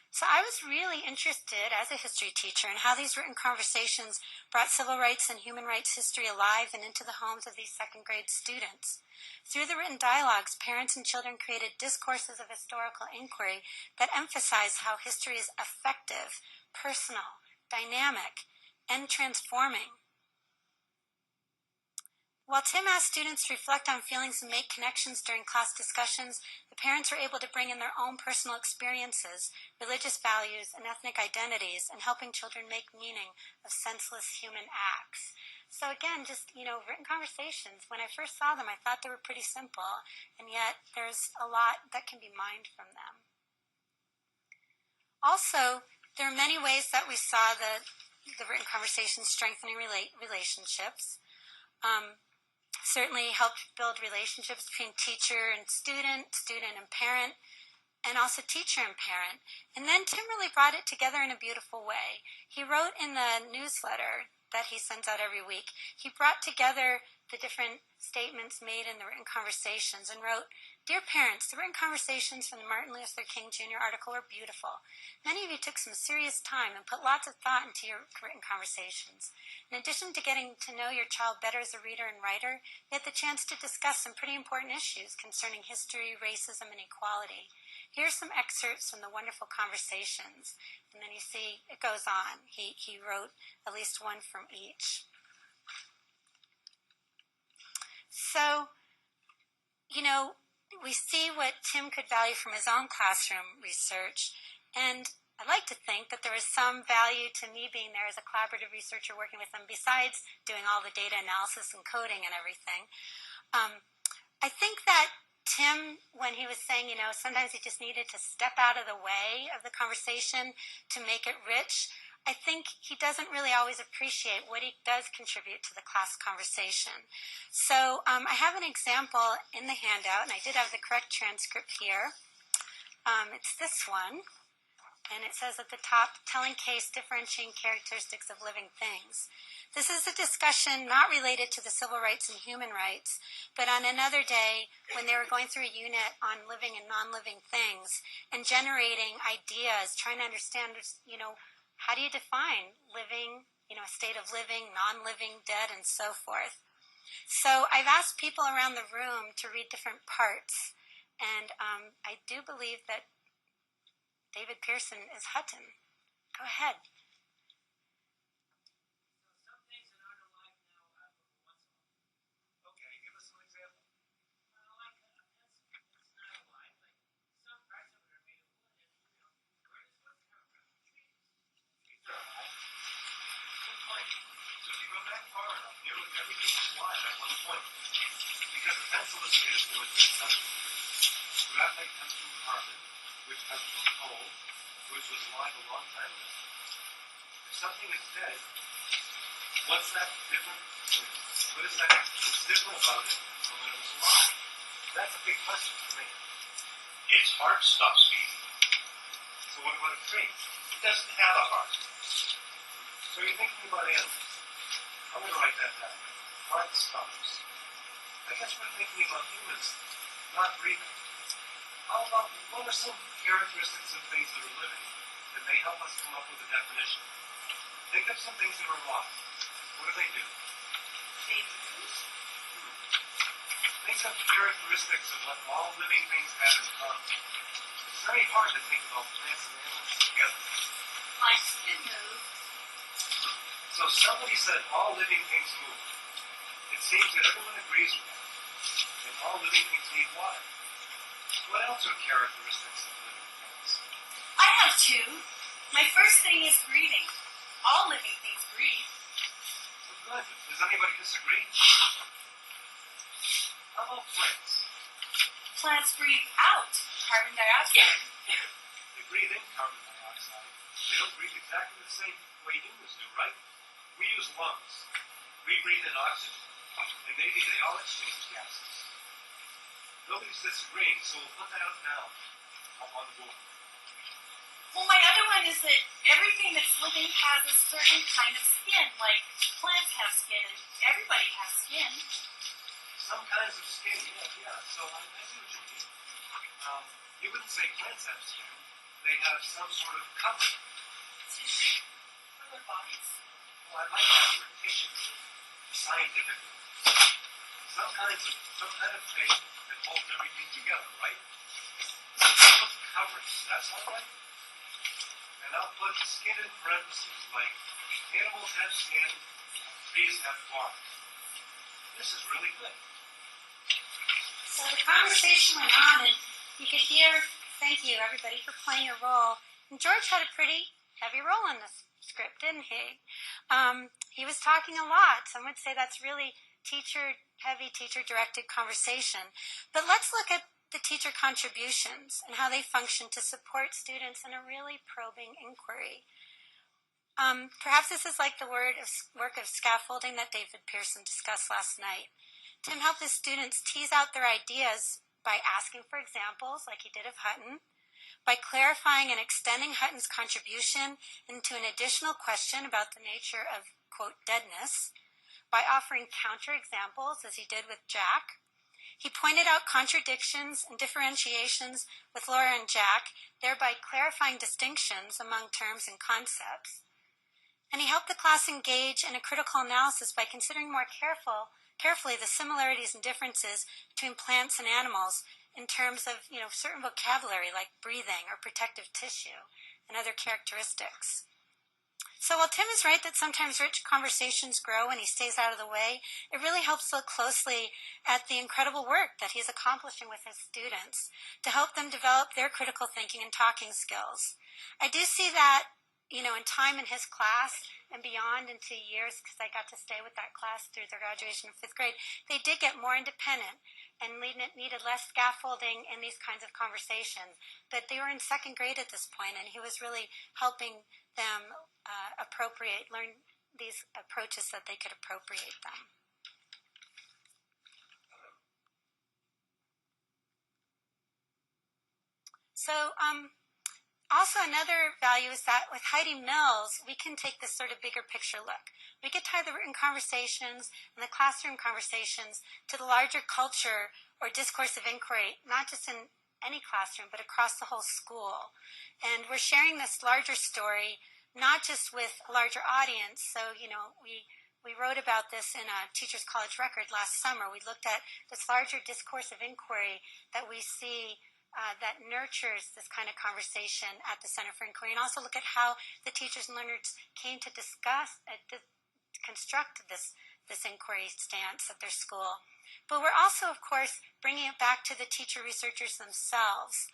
Speaker 2: So I was really interested as a history teacher in how these written conversations brought civil rights and human rights history alive and into the homes of these second grade students. Through the written dialogues, parents and children created discourses of historical inquiry that emphasize how history is effective, personal, dynamic, and transforming. While Tim asked students to reflect on feelings and make connections during class discussions, the parents were able to bring in their own personal experiences, religious values, and ethnic identities, and helping children make meaning of senseless human acts. So again, just, written conversations. When I first saw them, I thought they were pretty simple, and yet there's a lot that can be mined from them. Also, there are many ways that we saw the written conversations strengthening relationships. Certainly helped build relationships between teacher and student and parent, and also teacher and parent. And then Tim really brought it together in a beautiful way. He wrote in the newsletter that he sends out every week, he brought together the different statements made in the written conversations and wrote, "Dear parents, the written conversations from the Martin Luther King Jr. article are beautiful. Many of you took some serious time and put lots of thought into your written conversations. In addition to getting to know your child better as a reader and writer, you had the chance to discuss some pretty important issues concerning history, racism, and equality. Here are some excerpts from the wonderful conversations." And then you see it goes on. He wrote at least one from each. So, we see what Tim could value from his own classroom research, and I like to think that there was some value to me being there as a collaborative researcher working with him, besides doing all the data analysis and coding and everything. I think that Tim, when he was saying, sometimes he just needed to step out of the way of the conversation to make it rich, I think he doesn't really always appreciate what he does contribute to the class conversation. So I have an example in the handout, and I did have the correct transcript here. It's this one, and it says at the top, "Telling case differentiating characteristics of living things." This is a discussion not related to the civil rights and human rights, but on another day when they were going through a unit on living and non-living things and generating ideas, trying to understand, how do you define living, a state of living, non-living, dead, and so forth. So I've asked people around the room to read different parts, and I do believe that David Pearson is Hutton. Go ahead.
Speaker 1: Everything was alive at one point. Because the pencil is made of wood with another material. Graphite comes from carbon, which comes from coal, which was alive a long time ago. If something is dead, what's that different? What is that that's different about it from when it was alive? That's a big question for me. Its heart stops beating. So what about a tree? It doesn't have a heart. So you're thinking about animals. I'm going to write that down. Heart stops. I guess we're thinking about humans, not breathing. How about, what are some characteristics of things that are living that may help us come up with a definition? Think of some things that are alive. What do they do?
Speaker 3: they move?
Speaker 1: Think of characteristics of what all living things have in common. It's very hard to think about plants and animals together.
Speaker 3: Plants can move.
Speaker 1: So somebody said all living things move. It seems that everyone agrees with that. And all living things need water. What else are characteristics of living things?
Speaker 3: I have two. My first thing is breathing. All living things breathe.
Speaker 1: Well, good. Does anybody disagree? How about plants?
Speaker 3: Plants breathe out carbon dioxide.
Speaker 1: They breathe in carbon dioxide. They don't breathe exactly the same way humans do, right? We use lungs. We breathe in oxygen. And maybe they all exchange gases. Nobody's disagreeing, so we'll put that out now up on the board.
Speaker 3: Well, my other one is that everything that's living has a certain kind of skin. Like plants have skin, and everybody has skin.
Speaker 1: Some kinds of skin, yeah. So I see what you mean. You wouldn't say plants have skin. They have some sort of covering.
Speaker 3: Tissue for their bodies.
Speaker 1: Well, I like that word, tissue, scientifically. Some kind of thing that holds everything together, right? Covering, that's all right. And I'll put skin in parentheses, like animals have skin, trees have bark. This is really good.
Speaker 2: So the conversation went on, and you could hear, thank you everybody for playing your role. And George had a pretty heavy role in this script, didn't he? He was talking a lot. Some would say that's really heavy teacher-directed conversation. But let's look at the teacher contributions and how they function to support students in a really probing inquiry. Perhaps this is like the work of scaffolding that David Pearson discussed last night. Tim helped his students tease out their ideas by asking for examples, like he did of Hutton, by clarifying and extending Hutton's contribution into an additional question about the nature of, quote, deadness, by offering counterexamples, as he did with Jack. He pointed out contradictions and differentiations with Laura and Jack, thereby clarifying distinctions among terms and concepts. And he helped the class engage in a critical analysis by considering more carefully the similarities and differences between plants and animals in terms of, certain vocabulary like breathing or protective tissue and other characteristics. So while Tim is right that sometimes rich conversations grow when he stays out of the way, it really helps look closely at the incredible work that he's accomplishing with his students to help them develop their critical thinking and talking skills. I do see that, in time in his class and beyond into years, because I got to stay with that class through their graduation in 5th grade, they did get more independent and needed less scaffolding in these kinds of conversations. But they were in 2nd grade at this point, and he was really helping them learn these approaches so that they could appropriate them. So, also another value is that with Heidi Mills, we can take this sort of bigger picture look. We could tie the written conversations and the classroom conversations to the larger culture or discourse of inquiry, not just in any classroom, but across the whole school. And we're sharing this larger story, not just with a larger audience. So, we wrote about this in a Teachers College record last summer. We looked at this larger discourse of inquiry that we see that nurtures this kind of conversation at the Center for Inquiry, and also look at how the teachers and learners came to discuss, to construct this inquiry stance at their school. But we're also, of course, bringing it back to the teacher researchers themselves,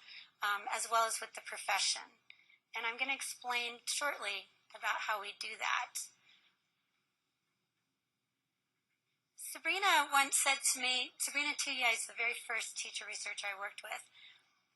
Speaker 2: as well as with the profession. And I'm going to explain shortly about how we do that. Sabrina once said to me, Sabrina Tuyay is the very first teacher researcher I worked with.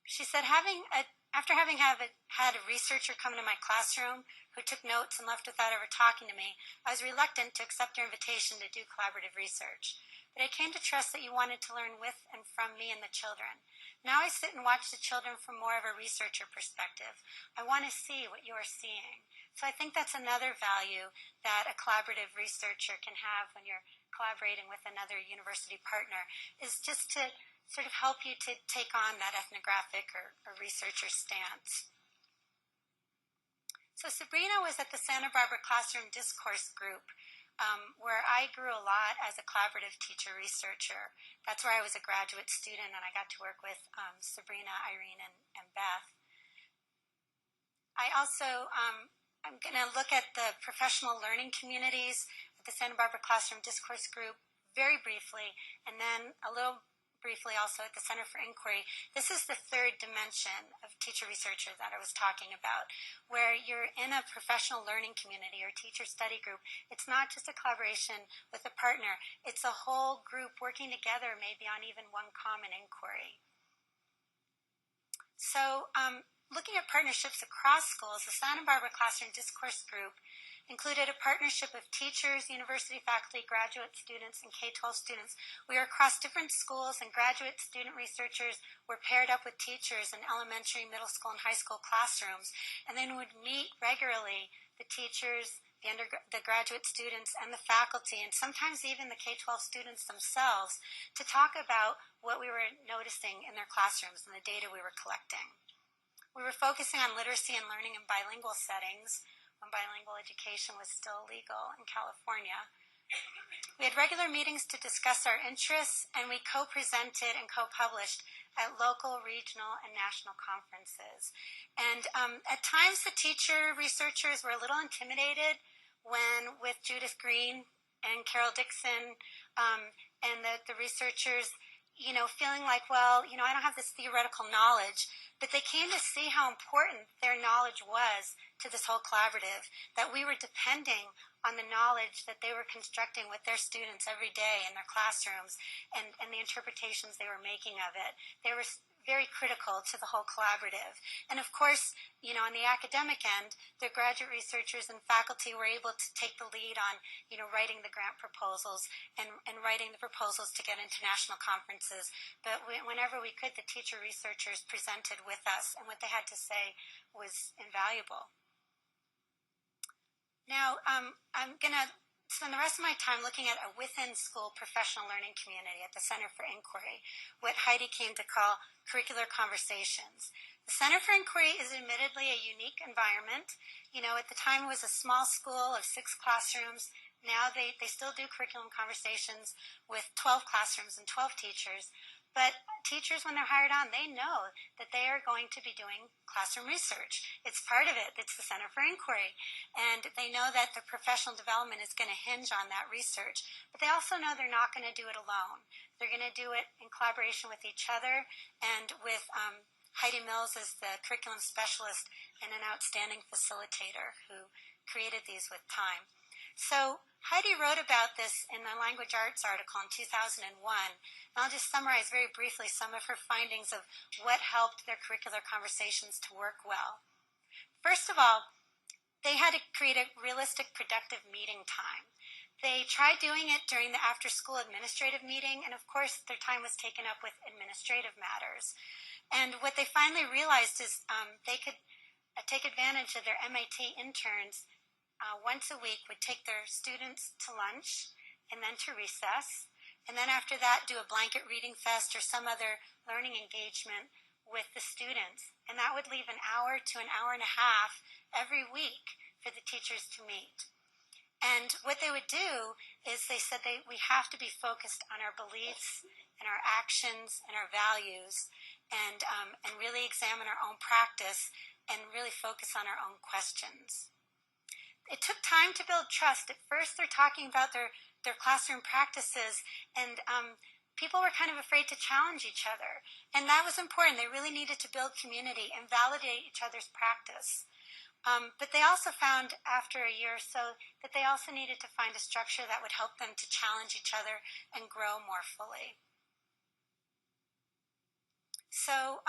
Speaker 2: She said, after having had a researcher come into my classroom who took notes and left without ever talking to me, I was reluctant to accept her invitation to do collaborative research. But I came to trust that you wanted to learn with and from me and the children. Now I sit and watch the children from more of a researcher perspective. I want to see what you are seeing. So I think that's another value that a collaborative researcher can have when you're collaborating with another university partner, is just to sort of help you to take on that ethnographic or researcher stance. So Sabrina was at the Santa Barbara Classroom Discourse Group where I grew a lot as a collaborative teacher researcher. That's where I was a graduate student, and I got to work with Sabrina, Irene, and Beth. I also, I'm going to look at the professional learning communities at the Santa Barbara Classroom Discourse Group very briefly, and then a little briefly also at the Center for Inquiry. This is the third dimension of teacher researcher that I was talking about, where you're in a professional learning community or teacher study group. It's not just a collaboration with a partner. It's a whole group working together, maybe on even one common inquiry. So, looking at partnerships across schools, the Santa Barbara Classroom Discourse Group included a partnership of teachers, university faculty, graduate students, and K-12 students. We were across different schools, and graduate student researchers were paired up with teachers in elementary, middle school, and high school classrooms, and then would meet regularly the teachers, the graduate students, and the faculty, and sometimes even the K-12 students themselves, to talk about what we were noticing in their classrooms and the data we were collecting. We were focusing on literacy and learning in bilingual settings when bilingual education was still illegal in California. We had regular meetings to discuss our interests, and we co-presented and co-published at local, regional, and national conferences. And at times the teacher researchers were a little intimidated when, with Judith Green and Carol Dixon and the researchers, feeling like, well, I don't have this theoretical knowledge, but they came to see how important their knowledge was to this whole collaborative, that we were depending on the knowledge that they were constructing with their students every day in their classrooms and the interpretations they were making of it. They were very critical to the whole collaborative. And of course, on the academic end, the graduate researchers and faculty were able to take the lead on, writing the grant proposals and writing the proposals to get into national conferences. But whenever we could, the teacher researchers presented with us, and what they had to say was invaluable. Now, I'm going to spend the rest of my time looking at a within-school professional learning community at the Center for Inquiry, what Heidi came to call curricular conversations. The Center for Inquiry is admittedly a unique environment. At the time it was a small school of 6 classrooms. Now they still do curriculum conversations with 12 classrooms and 12 teachers. But teachers, when they're hired on, they know that they are going to be doing classroom research. It's part of it. It's the Center for Inquiry. And they know that the professional development is going to hinge on that research. But they also know they're not going to do it alone. They're going to do it in collaboration with each other and with Heidi Mills as the curriculum specialist and an outstanding facilitator who created these with time. So Heidi wrote about this in the Language Arts article in 2001, and I'll just summarize very briefly some of her findings of what helped their curricular conversations to work well. First of all, they had to create a realistic, productive meeting time. They tried doing it during the after-school administrative meeting, and of course their time was taken up with administrative matters. And what they finally realized is they could take advantage of their MIT interns once a week, would take their students to lunch and then to recess, and then after that do a blanket reading fest or some other learning engagement with the students. And that would leave an hour to an hour and a half every week for the teachers to meet. And what they would do is they said we have to be focused on our beliefs and our actions and our values and really examine our own practice and really focus on our own questions. It took time to build trust. At first, they're talking about their classroom practices, and people were kind of afraid to challenge each other. And that was important. They really needed to build community and validate each other's practice. But they also found, after a year or so, that they also needed to find a structure that would help them to challenge each other and grow more fully. So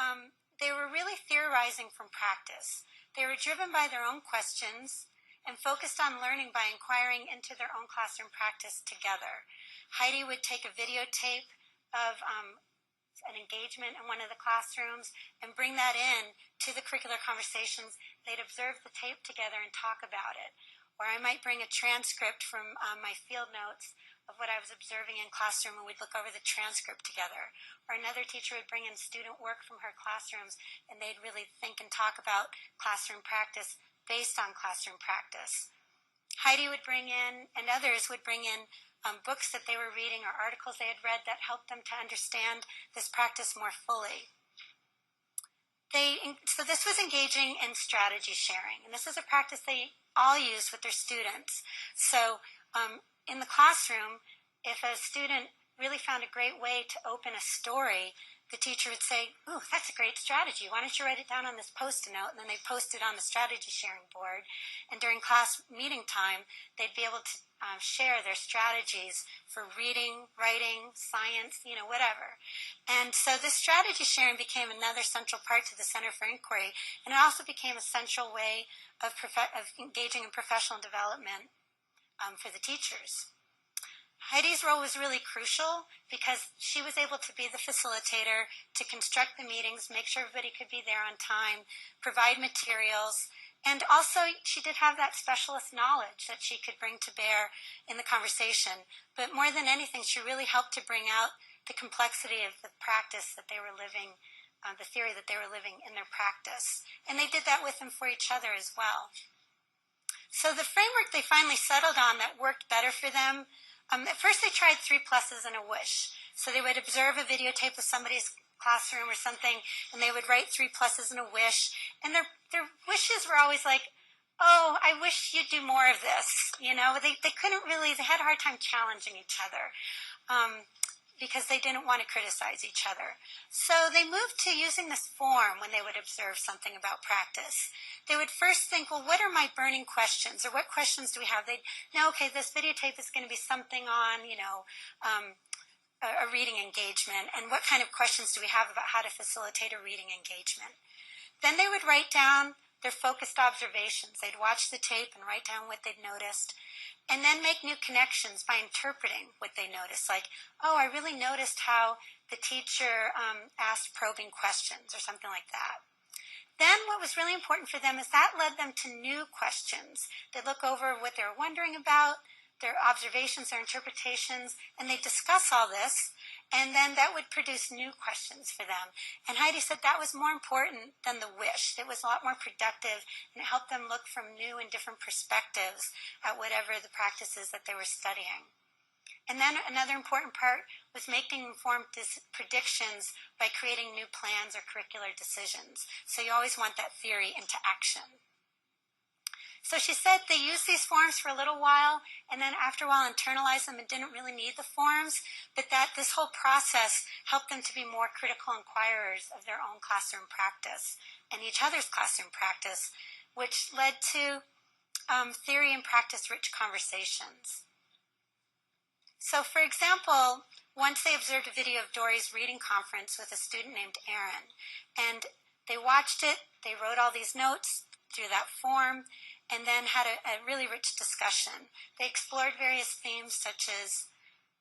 Speaker 2: they were really theorizing from practice. They were driven by their own questions and focused on learning by inquiring into their own classroom practice together. Heidi would take a videotape of an engagement in one of the classrooms and bring that in to the curricular conversations. They'd observe the tape together and talk about it. Or I might bring a transcript from my field notes of what I was observing in classroom, and we'd look over the transcript together. Or another teacher would bring in student work from her classrooms, and they'd really think and talk about classroom practice based on classroom practice. Heidi would bring in, and others would bring in books that they were reading or articles they had read that helped them to understand this practice more fully. So this was engaging in strategy sharing, and this is a practice they all use with their students. So in the classroom, if a student really found a great way to open a story, the teacher would say, "Ooh, that's a great strategy. Why don't you write it down on this Post-it note?" And then they post it on the strategy sharing board. And during class meeting time, they'd be able to share their strategies for reading, writing, science, whatever. And so this strategy sharing became another central part to the Center for Inquiry, and it also became a central way of engaging in professional development for the teachers. Heidi's role was really crucial because she was able to be the facilitator, to construct the meetings, make sure everybody could be there on time, provide materials, and also she did have that specialist knowledge that she could bring to bear in the conversation. But more than anything, she really helped to bring out the complexity of the practice that they were living, the theory that they were living in their practice. And they did that with them for each other as well. So the framework they finally settled on that worked better for them, at first they tried 3 pluses and a wish. So they would observe a videotape of somebody's classroom or something, and they would write 3 pluses and a wish. And their wishes were always like, "Oh, I wish you'd do more of this." They couldn't really, they had a hard time challenging each other because they didn't want to criticize each other. So they moved to using this form when they would observe something about practice. They would first think, well, what are my burning questions, or what questions do we have? They'd know, okay, this videotape is going to be something on, a reading engagement, and what kind of questions do we have about how to facilitate a reading engagement? Then they would write down their focused observations. They'd watch the tape and write down what they'd noticed, and then make new connections by interpreting what they noticed. Like, oh, I really noticed how the teacher asked probing questions or something like that. Then what was really important for them is that led them to new questions. They'd look over what they were wondering about, their observations, their interpretations, and they'd discuss all this, and then that would produce new questions for them. And Heidi said that was more important than the wish. It was a lot more productive, and it helped them look from new and different perspectives at whatever the practices that they were studying. And then another important part was making informed predictions by creating new plans or curricular decisions. So you always want that theory into action. So she said they used these forms for a little while, and then after a while internalized them and didn't really need the forms, but that this whole process helped them to be more critical inquirers of their own classroom practice and each other's classroom practice, which led to theory and practice-rich conversations. So, for example, once they observed a video of Dory's reading conference with a student named Aaron, and they watched it, they wrote all these notes through that form, and then had a really rich discussion. They explored various themes such as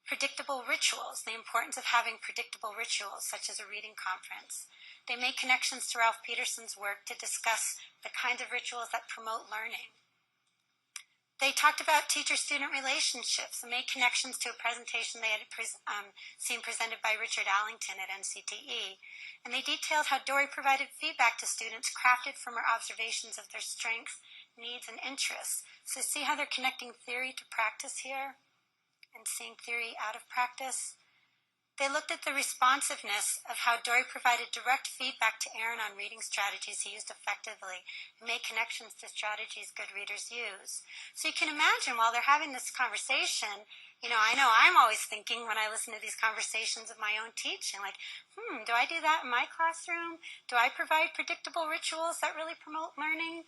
Speaker 2: predictable rituals, the importance of having predictable rituals, such as a reading conference. They made connections to Ralph Peterson's work to discuss the kinds of rituals that promote learning. They talked about teacher-student relationships and made connections to a presentation they had seen presented by Richard Allington at NCTE. And they detailed how Dory provided feedback to students crafted from her observations of their strengths, needs, and interests. So see how they're connecting theory to practice here and seeing theory out of practice? They looked at the responsiveness of how Dory provided direct feedback to Aaron on reading strategies he used effectively and made connections to strategies good readers use. So you can imagine while they're having this conversation, I know I'm always thinking when I listen to these conversations of my own teaching, like, do I do that in my classroom? Do I provide predictable rituals that really promote learning?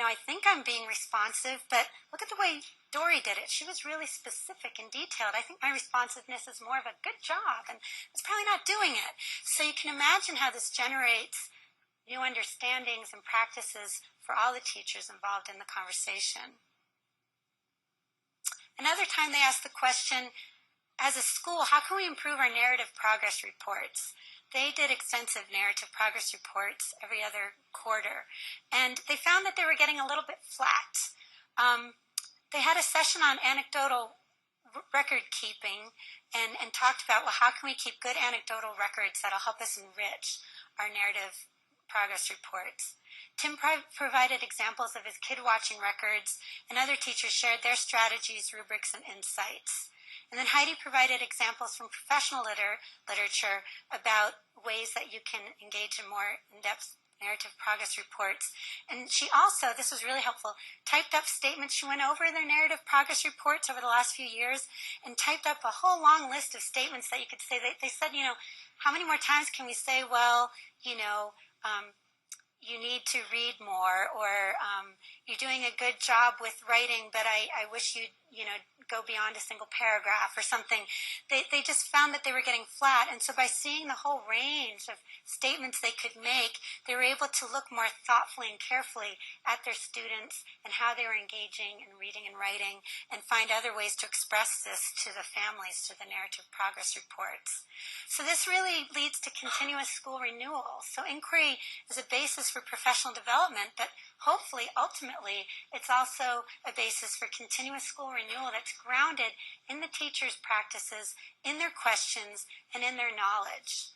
Speaker 2: I think I'm being responsive, but look at the way Dory did it. She was really specific and detailed. I think my responsiveness is more of a good job, and it's probably not doing it. So you can imagine how this generates new understandings and practices for all the teachers involved in the conversation. Another time they asked the question, as a school, how can we improve our narrative progress reports? They did extensive narrative progress reports every other quarter, and they found that they were getting a little bit flat. They had a session on anecdotal record keeping and talked about, well, how can we keep good anecdotal records that'll help us enrich our narrative progress reports? Tim provided examples of his kid-watching records, and other teachers shared their strategies, rubrics, and insights. And then Heidi provided examples from professional literature about ways that you can engage in more in-depth narrative progress reports. And she also, this was really helpful, typed up statements. She went over their narrative progress reports over the last few years and typed up a whole long list of statements that you could say. They said, you know, how many more times can we say, well, you know, you need to read more, or you're doing a good job with writing, but I wish you'd, you know, go beyond a single paragraph or something. They just found that they were getting flat, and so by seeing the whole range of statements they could make, they were able to look more thoughtfully and carefully at their students and how they were engaging in reading and writing, and find other ways to express this to the families, to the narrative progress reports. So this really leads to continuous school renewal. So inquiry is a basis for professional development, but hopefully, ultimately, it's also a basis for continuous school renewal that's grounded in the teachers' practices, in their questions, and in their knowledge.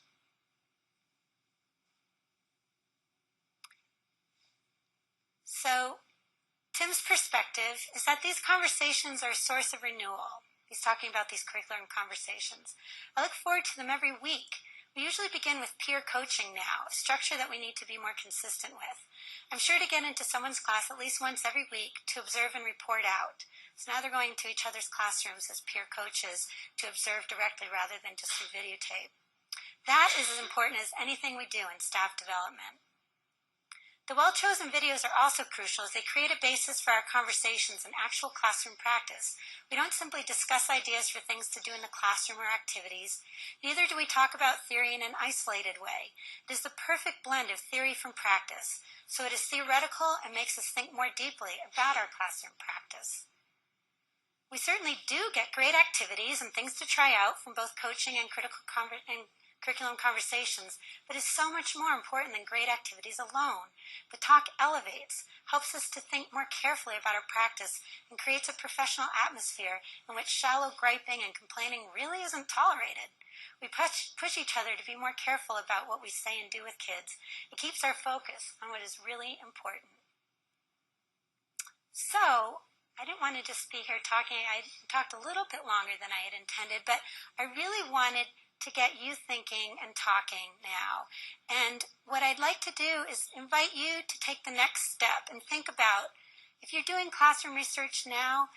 Speaker 2: So Tim's perspective is that these conversations are a source of renewal. He's talking about these curriculum conversations. I look forward to them every week. We usually begin with peer coaching now, a structure that we need to be more consistent with. I'm sure to get into someone's class at least once every week to observe and report out. So now they're going to each other's classrooms as peer coaches to observe directly rather than just through videotape. That is as important as anything we do in staff development. The well-chosen videos are also crucial as they create a basis for our conversations and actual classroom practice. We don't simply discuss ideas for things to do in the classroom or activities. Neither do we talk about theory in an isolated way. It is the perfect blend of theory from practice, so it is theoretical and makes us think more deeply about our classroom practice. We certainly do get great activities and things to try out from both coaching and curriculum conversations, but is so much more important than great activities alone. The talk elevates, helps us to think more carefully about our practice, and creates a professional atmosphere in which shallow griping and complaining really isn't tolerated. We push each other to be more careful about what we say and do with kids. It keeps our focus on what is really important. So, I didn't want to just be here talking. I talked a little bit longer than I had intended, but I really wanted to get you thinking and talking now. And what I'd like to do is invite you to take the next step and think about, if you're doing classroom research now,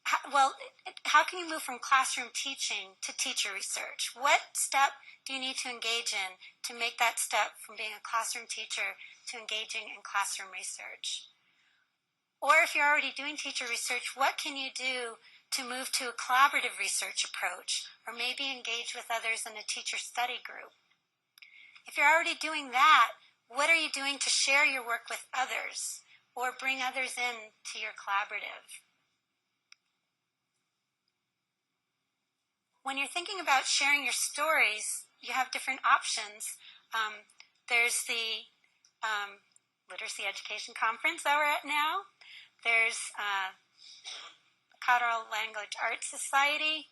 Speaker 2: how can you move from classroom teaching to teacher research? What step do you need to engage in to make that step from being a classroom teacher to engaging in classroom research? Or if you're already doing teacher research, what can you do to move to a collaborative research approach, or maybe engage with others in a teacher study group? If you're already doing that, what are you doing to share your work with others, or bring others in to your collaborative? When you're thinking about sharing your stories, you have different options. There's the Literacy Education Conference that we're at now. There's Colorado Language Arts Society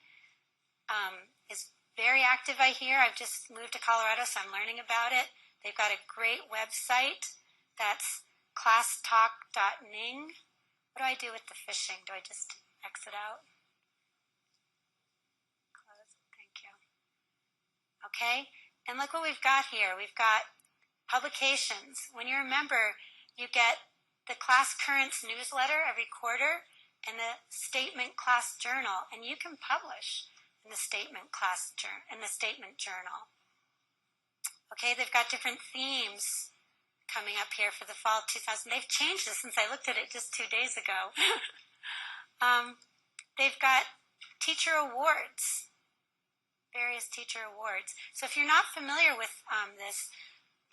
Speaker 2: is very active, I hear. I've just moved to Colorado, so I'm learning about it. They've got a great website. That's classtalk.ning. What do I do with the fishing? Do I just exit out? Close. Thank you. Okay, and look what we've got here. We've got publications. When you're a member, you get the Class Currents newsletter every quarter, and the Statement Class Journal, and you can publish in the Statement Journal. Okay, they've got different themes coming up here for the fall 2000. They've changed this since I looked at it just 2 days ago. They've got teacher awards, various teacher awards. So if you're not familiar with this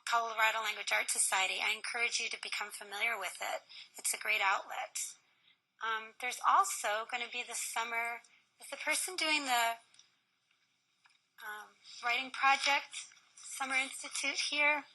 Speaker 2: Colorado Language Arts Society, I encourage you to become familiar with it. It's a great outlet. There's also going to be this summer, is the person doing the writing project, Summer Institute here?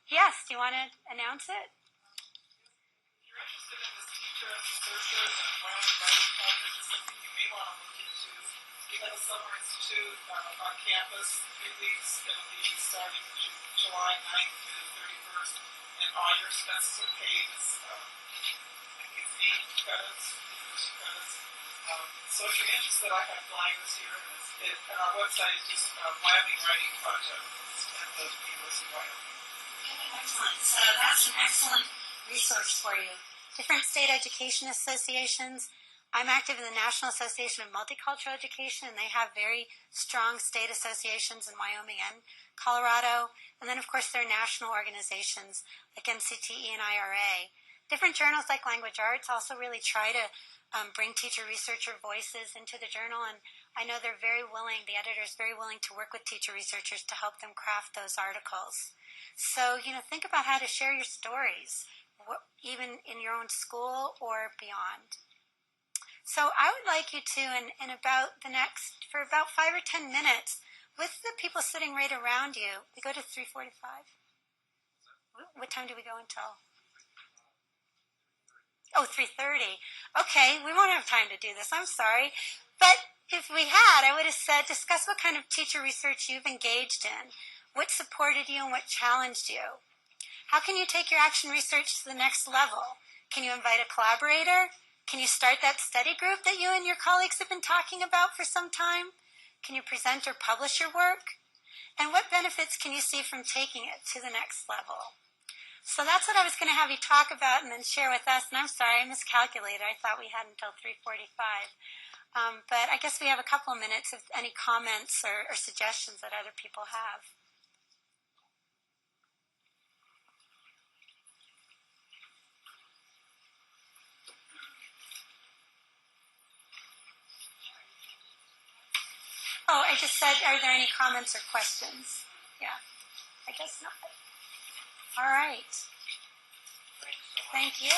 Speaker 2: Yes, do you want to announce it?
Speaker 4: If you're interested in this teacher as a researcher and writing project is something you may want to look into, we have a Summer Institute on campus 3 weeks. It'll be starting July 9th through the first, and all your expenses are paid. It's, I think it's 8 credits, university credits. So if you're interested, I have flyers here, and our website is just Wyoming Writing Project at the University of Wyoming.
Speaker 2: Excellent. So that's an excellent resource for you. Different state education associations. I'm active in the National Association of Multicultural Education, and they have very strong state associations in Wyoming and Colorado. And then, of course, there are national organizations like MCTE and IRA. Different journals like Language Arts also really try to bring teacher-researcher voices into the journal, and I know they're very willing, the editor is very willing to work with teacher-researchers to help them craft those articles. So, think about how to share your stories, even in your own school or beyond. So I would like you to, in about for about 5 or 10 minutes, with the people sitting right around you, we go to 3:45. What time do we go until? Oh, 3:30. Okay, we won't have time to do this. I'm sorry. But if we had, I would have said, discuss what kind of teacher research you've engaged in, what supported you and what challenged you. How can you take your action research to the next level? Can you invite a collaborator? Can you start that study group that you and your colleagues have been talking about for some time? Can you present or publish your work? And what benefits can you see from taking it to the next level? So that's what I was going to have you talk about and then share with us. And I'm sorry, I miscalculated. I thought we had until 3:45. But I guess we have a couple of minutes if any comments or suggestions that other people have. Oh, I just said, are there any comments or questions? Yeah, I guess not. All right. Thank you.